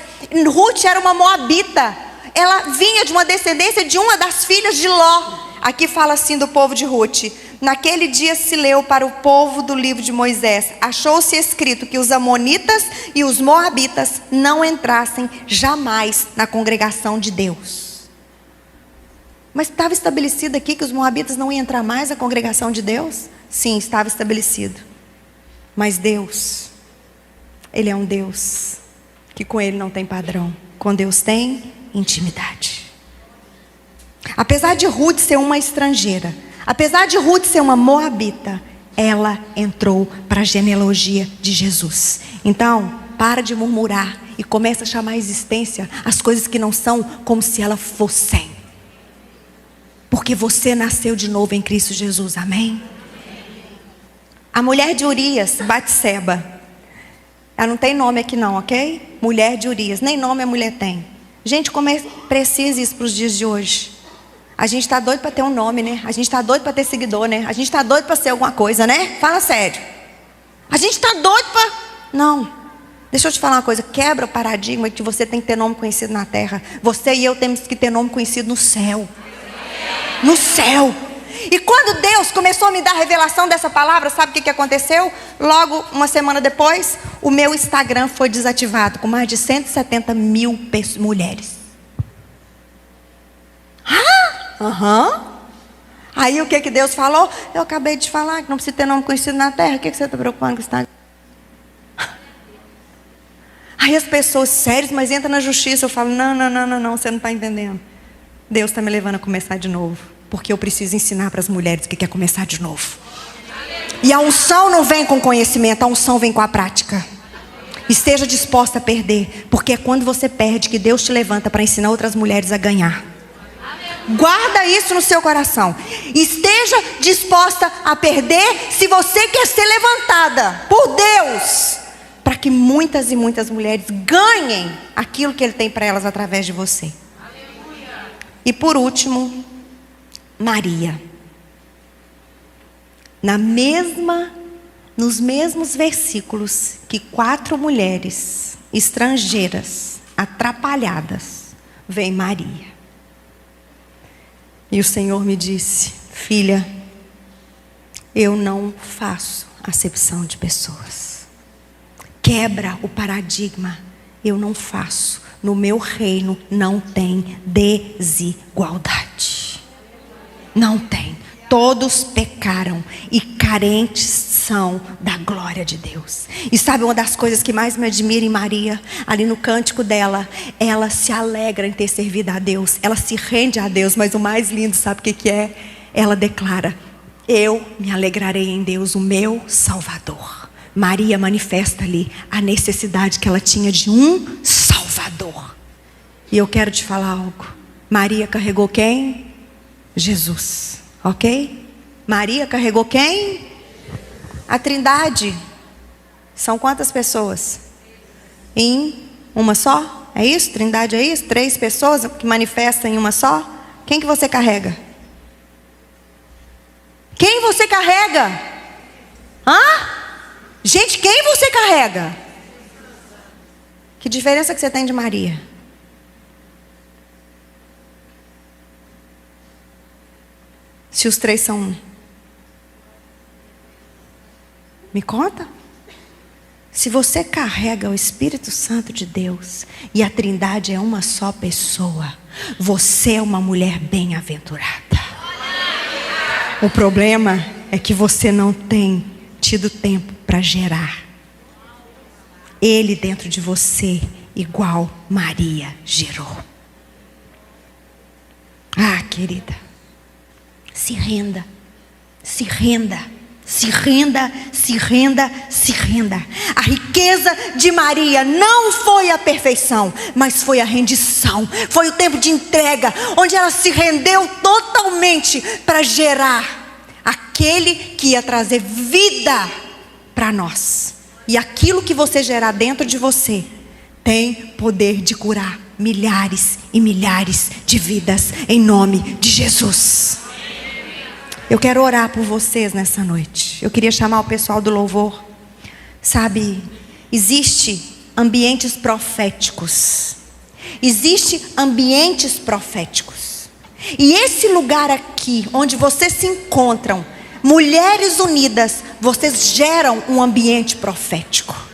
Speaker 1: Ruth era uma moabita. Ela vinha de uma descendência de uma das filhas de Ló. Aqui fala assim do povo de Ruth: naquele dia se leu para o povo do livro de Moisés. Achou-se escrito que os amonitas e os moabitas não entrassem jamais na congregação de Deus. Mas estava estabelecido aqui que os moabitas não iam entrar mais na congregação de Deus? Sim, estava estabelecido. Mas Deus, Ele é um Deus que com Ele não tem padrão. Com Deus tem intimidade. Apesar de Ruth ser uma estrangeira, apesar de Ruth ser uma moabita, ela entrou para a genealogia de Jesus. Então, para de murmurar e começa a chamar à existência as coisas que não são como se elas fossem. Porque você nasceu de novo em Cristo Jesus, amém? A mulher de Urias, Batseba, ela não tem nome aqui não, ok? Mulher de Urias, nem nome a mulher tem. Gente, como é preciso isso para os dias de hoje? A gente está doido para ter um nome, né? A gente está doido para ter seguidor, né? A gente está doido para ser alguma coisa, né? Fala sério. A gente está doido para... Não. Deixa eu te falar uma coisa. Quebra o paradigma de que você tem que ter nome conhecido na terra. Você e eu temos que ter nome conhecido no céu. No céu. E quando Deus começou a me dar a revelação dessa palavra, sabe o que aconteceu? Logo, uma semana depois, o meu Instagram foi desativado com mais de 170 mil mulheres. Aí o que Deus falou? Eu acabei de falar que não precisa ter nome conhecido na terra. O que você está preocupando com o Instagram? Aí as pessoas sérias, mas entra na justiça. Eu falo, não, você não está entendendo. Deus está me levando a começar de novo. Porque eu preciso ensinar para as mulheres o que é começar de novo. E a unção não vem com conhecimento, a unção vem com a prática. Esteja disposta a perder. Porque é quando você perde que Deus te levanta para ensinar outras mulheres a ganhar. Guarda isso no seu coração. Esteja disposta a perder se você quer ser levantada por Deus. Para que muitas e muitas mulheres ganhem aquilo que Ele tem para elas através de você. E por último, Maria. Nos mesmos versículos que 4 mulheres estrangeiras, atrapalhadas, vem Maria. E o Senhor me disse, filha, eu não faço acepção de pessoas. Quebra o paradigma. Eu não faço. No meu reino não tem desigualdade. Não tem. Todos pecaram e carentes são da glória de Deus. E sabe uma das coisas que mais me admira em Maria? Ali no cântico dela, ela se alegra em ter servido a Deus. Ela se rende a Deus, mas o mais lindo, sabe o que é? Ela declara, eu me alegrarei em Deus, o meu Salvador. Maria manifesta ali a necessidade que ela tinha de um Salvador. E eu quero te falar algo. Maria carregou quem? Jesus. Ok? Maria carregou quem? A Trindade. São quantas pessoas? Em uma só? É isso? Trindade é isso? 3 pessoas que manifestam em uma só? Quem que você carrega? Quem você carrega? Gente, quem você carrega? Que diferença que você tem de Maria? Se os 3 são um. Me conta. Se você carrega o Espírito Santo de Deus e a Trindade é uma só pessoa, você é uma mulher bem-aventurada. O problema é que você não tem tido tempo para gerar Ele dentro de você, igual Maria gerou. Querida, se renda, se renda, se renda, se renda, se renda. A riqueza de Maria não foi a perfeição, mas foi a rendição. Foi o tempo de entrega, onde ela se rendeu totalmente para gerar aquele que ia trazer vida para nós. E aquilo que você gerar dentro de você tem poder de curar milhares e milhares de vidas em nome de Jesus. Eu quero orar por vocês nessa noite. Eu queria chamar o pessoal do louvor. Sabe, existe ambientes proféticos. Existe ambientes proféticos. E esse lugar aqui, onde vocês se encontram, mulheres unidas, vocês geram um ambiente profético.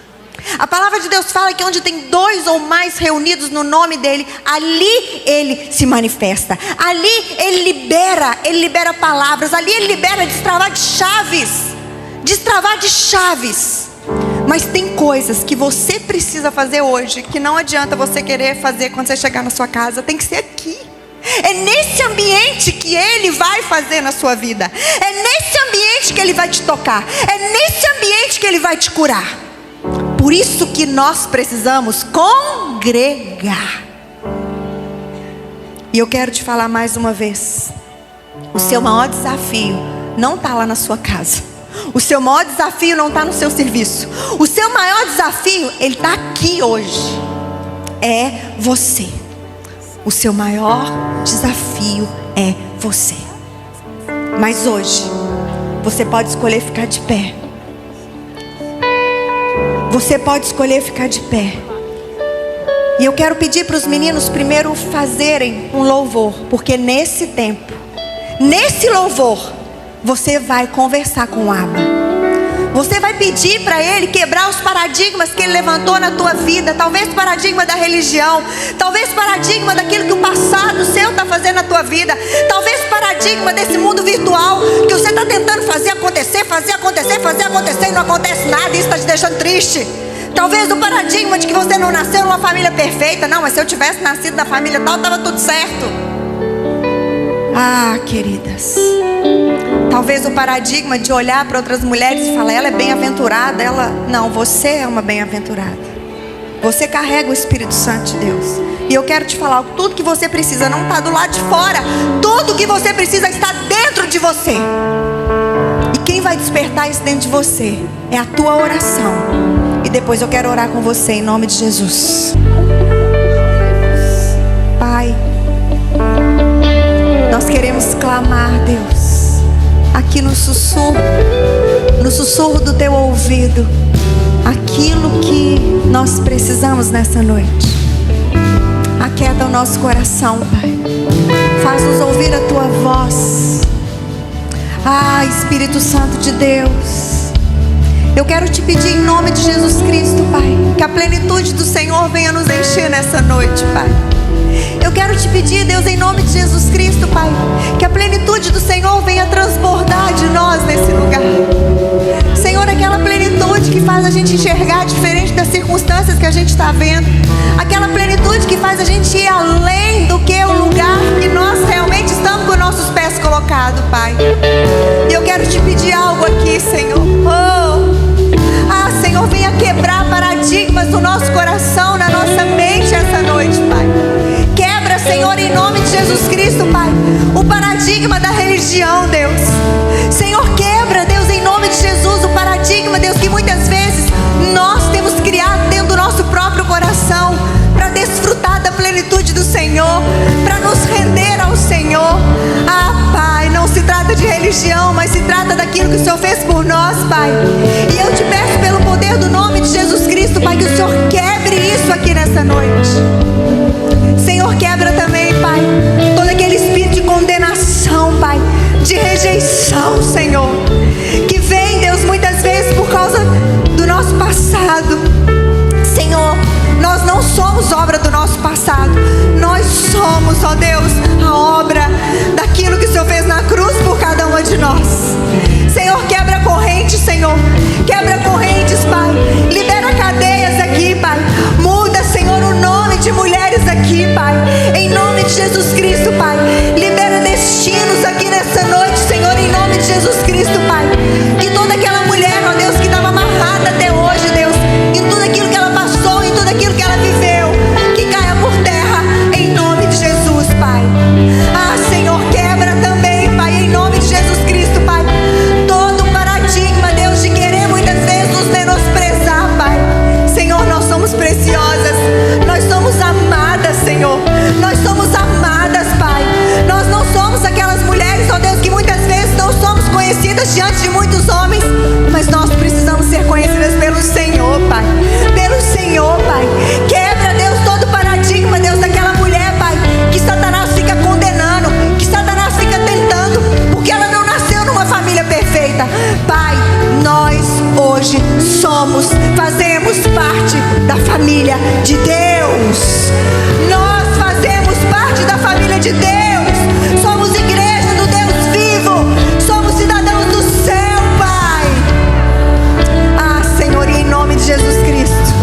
Speaker 1: A palavra de Deus fala que onde tem 2 ou mais reunidos no nome dele, ali ele se manifesta. Ali ele libera palavras. Ali ele libera destravar de chaves. Destravar de chaves. Mas tem coisas que você precisa fazer hoje, que não adianta você querer fazer quando você chegar na sua casa. Tem que ser aqui. É nesse ambiente que Ele vai fazer na sua vida. É nesse ambiente que Ele vai te tocar. É nesse ambiente que Ele vai te curar. Por isso que nós precisamos congregar. E eu quero te falar mais uma vez. O seu maior desafio não está lá na sua casa. O seu maior desafio não está no seu serviço. O seu maior desafio, ele está aqui hoje. É você. O seu maior desafio é você. Mas hoje, você pode escolher ficar de pé. Você pode escolher ficar de pé. E eu quero pedir para os meninos primeiro fazerem um louvor. Porque nesse tempo, nesse louvor, você vai conversar com o Abba. Você vai pedir para Ele quebrar os paradigmas que Ele levantou na tua vida. Talvez paradigma da religião. Talvez paradigma daquilo que o passado seu está fazendo na tua vida. Talvez paradigma desse mundo virtual que você está tentando fazer acontecer e não acontece nada. E isso está te deixando triste. Talvez o paradigma de que você não nasceu numa família perfeita. Não, mas se eu tivesse nascido na família tal, estava tudo certo. Ah, queridas, talvez o paradigma de olhar para outras mulheres e falar, ela é bem-aventurada, não, você é uma bem-aventurada. Você carrega o Espírito Santo de Deus. E eu quero te falar, tudo que você precisa não está do lado de fora. Tudo que você precisa está dentro de você. E quem vai despertar isso dentro de você é a tua oração. E depois eu quero orar com você em nome de Jesus. Pai, nós queremos clamar, Deus, aqui no sussurro do teu ouvido, aquilo que nós precisamos nessa noite. Aquieta o nosso coração, Pai. Faz-nos ouvir a tua voz. Ah, Espírito Santo de Deus, eu quero te pedir em nome de Jesus Cristo, Pai, que a plenitude do Senhor venha nos encher nessa noite, Pai. Eu quero te pedir, Deus, em nome de Jesus Cristo, Pai, que a plenitude do Senhor venha transbordar de nós nesse lugar. Senhor, aquela plenitude que faz a gente enxergar diferente das circunstâncias que a gente está vendo. Aquela plenitude que faz a gente ir além do que o lugar que nós realmente estamos com nossos pés colocados, Pai. E eu quero te pedir algo aqui, Senhor. Senhor, venha quebrar paradigmas do nosso coração, na nossa mente essa noite, Pai. Quebra, Senhor, em nome de Jesus Cristo, Pai, o paradigma da religião, Deus. Senhor, quebra, Deus, em nome de Jesus, o paradigma, Deus, que muitas vezes nós temos criado dentro do nosso próprio coração, para desfrutar da plenitude do Senhor, para nos render ao Senhor. Ah, Pai, não se trata de religião, mas se trata daquilo que o Senhor fez por nós, Pai. E eu te peço pelo poder do nome de Jesus Cristo, Pai, que o Senhor quebre isso aqui nessa noite. Senhor, quebra também, Pai, todo aquele espírito de condenação, Pai, de rejeição, Senhor, que vem, Deus, muitas vezes por causa do nosso passado. Senhor, nós não somos obra do nosso passado. Nós somos, ó Deus, a obra daquilo que o Senhor fez na cruz por cada uma de nós. Senhor, quebra correntes, Senhor. Quebra correntes, Pai. Libera cadeias aqui, Pai. Muda, Senhor, o nome de mulheres aqui, Pai. Em nome de Jesus Cristo, Pai. Libera destinos aqui nessa noite, Senhor, em nome de Jesus Cristo, Pai. Que toda aquela mulher, ó Deus, que estava amarrada até hoje, Deus, em tudo aquilo que ela passou, em tudo aquilo que ela viveu, que caia por terra, em nome de Jesus, Pai. Ah, Senhor, quebra também, Pai, em nome de Jesus Cristo, Pai, todo paradigma, Deus, de querer muitas vezes nos menosprezar, Pai. Senhor, nós somos preciosas, nós somos amadas, Senhor, nós somos amadas, Pai. Nós não somos aquelas mulheres, ó Deus, que muitas vezes não somos conhecidas diante de muitos homens, mas nós precisamos ser conhecidas pelo Senhor, Pai. Pelo Senhor, Pai. Quebra, Deus, todo paradigma, Deus, daquela mulher, Pai, que Satanás fica condenando, que Satanás fica tentando, porque ela não nasceu numa família perfeita. Pai, nós hoje fazemos parte da família de Deus. Nós fazemos parte da família de Deus. Somos igreja do Deus vivo. Somos cidadãos do céu, Pai. Ah, Senhor, e em nome de Jesus Cristo,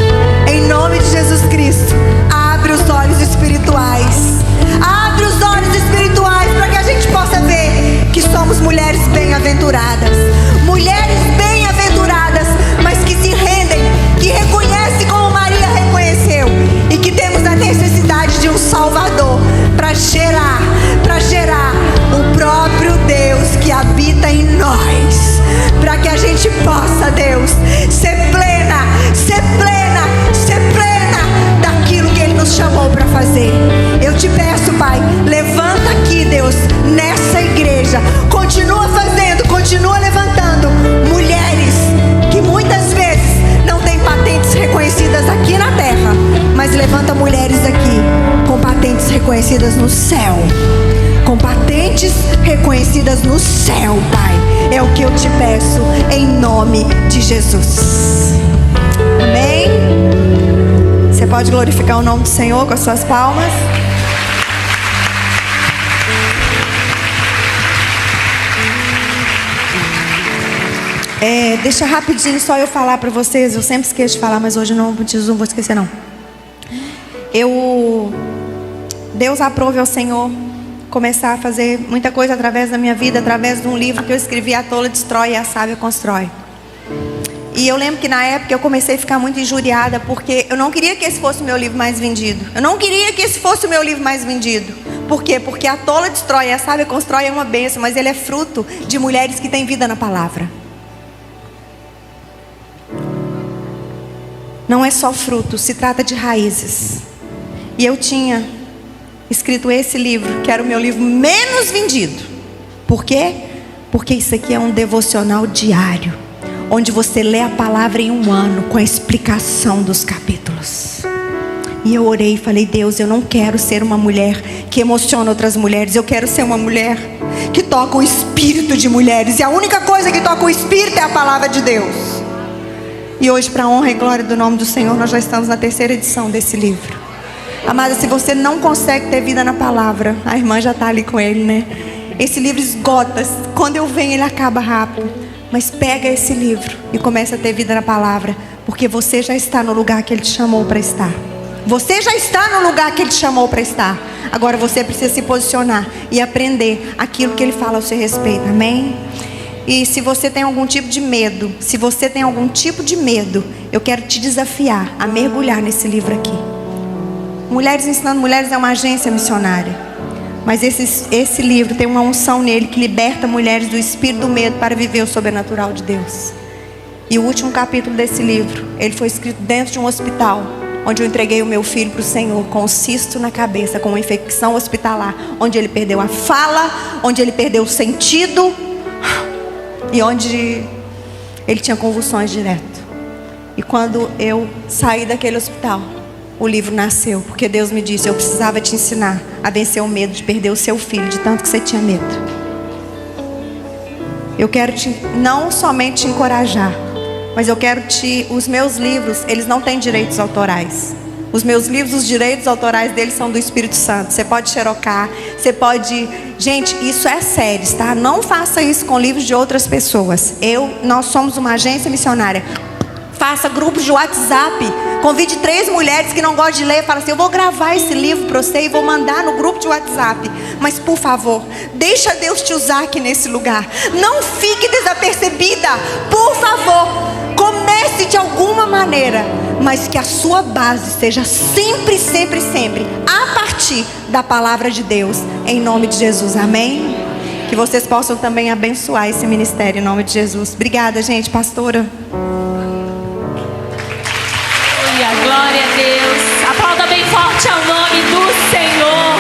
Speaker 1: em nome de Jesus Cristo, abre os olhos espirituais. Abre os olhos espirituais para que a gente possa ver que somos mulheres bem-aventuradas. Mulheres bem-aventuradas, mas que se rendem, que reconhecem como Maria reconheceu, e que temos a necessidade de um Salvador para gerar, para reconhecidas no céu. Com patentes reconhecidas no céu, Pai. É o que eu te peço, em nome de Jesus. Amém? Você pode glorificar o nome do Senhor com as suas palmas. Deixa rapidinho só eu falar para vocês. Eu sempre esqueço de falar, mas hoje não vou esquecer não. Deus aprove ao Senhor começar a fazer muita coisa através da minha vida, através de um livro que eu escrevi, A Tola Destrói e a Sábia Constrói. E eu lembro que na época eu comecei a ficar muito injuriada, porque eu não queria que esse fosse o meu livro mais vendido. Eu não queria que esse fosse o meu livro mais vendido. Por quê? Porque A Tola Destrói e a Sábia Constrói é uma bênção, mas ele é fruto de mulheres que têm vida na palavra. Não é só fruto, se trata de raízes. E eu tinha escrito esse livro, que era o meu livro menos vendido. Por quê? Porque isso aqui é um devocional diário, onde você lê a palavra em um ano, com a explicação dos capítulos. E eu orei e falei: Deus, eu não quero ser uma mulher que emociona outras mulheres. Eu quero ser uma mulher que toca o espírito de mulheres. E a única coisa que toca o espírito é a palavra de Deus. E hoje, para a honra e glória do nome do Senhor, nós já estamos na 3ª edição desse livro. Amada, se você não consegue ter vida na palavra, a irmã já está ali com ele, né? Esse livro esgota. Quando eu venho, ele acaba rápido. Mas pega esse livro e começa a ter vida na palavra, porque você já está no lugar que ele te chamou para estar. Você já está no lugar que ele te chamou para estar. Agora você precisa se posicionar e aprender aquilo que ele fala ao seu respeito. Amém? E se você tem algum tipo de medo, eu quero te desafiar a mergulhar nesse livro aqui. Mulheres Ensinando Mulheres é uma agência missionária. Mas esse livro tem uma unção nele que liberta mulheres do espírito do medo para viver o sobrenatural de Deus. E o último capítulo desse livro, ele foi escrito dentro de um hospital, onde eu entreguei o meu filho para o Senhor, com um cisto na cabeça, com uma infecção hospitalar, onde ele perdeu a fala, onde ele perdeu o sentido, e onde ele tinha convulsões direto. E quando eu saí daquele hospital, o livro nasceu, porque Deus me disse: eu precisava te ensinar a vencer o medo de perder o seu filho, de tanto que você tinha medo. Eu quero não somente te encorajar, mas eu quero os meus livros, eles não têm direitos autorais. Os meus livros, os direitos autorais deles são do Espírito Santo. Você pode xerocar, você pode... Gente, isso é sério, tá? Não faça isso com livros de outras pessoas. Nós somos uma agência missionária. Faça grupos de WhatsApp. Convide 3 mulheres que não gostam de ler. Fala assim: eu vou gravar esse livro para você e vou mandar no grupo de WhatsApp. Mas por favor, deixa Deus te usar aqui nesse lugar. Não fique desapercebida. Por favor, comece de alguma maneira, mas que a sua base seja sempre, sempre, sempre a partir da palavra de Deus, em nome de Jesus. Amém? Que vocês possam também abençoar esse ministério em nome de Jesus. Obrigada, gente. Pastora.
Speaker 2: Glória a Deus. Aplauda bem forte ao nome do Senhor.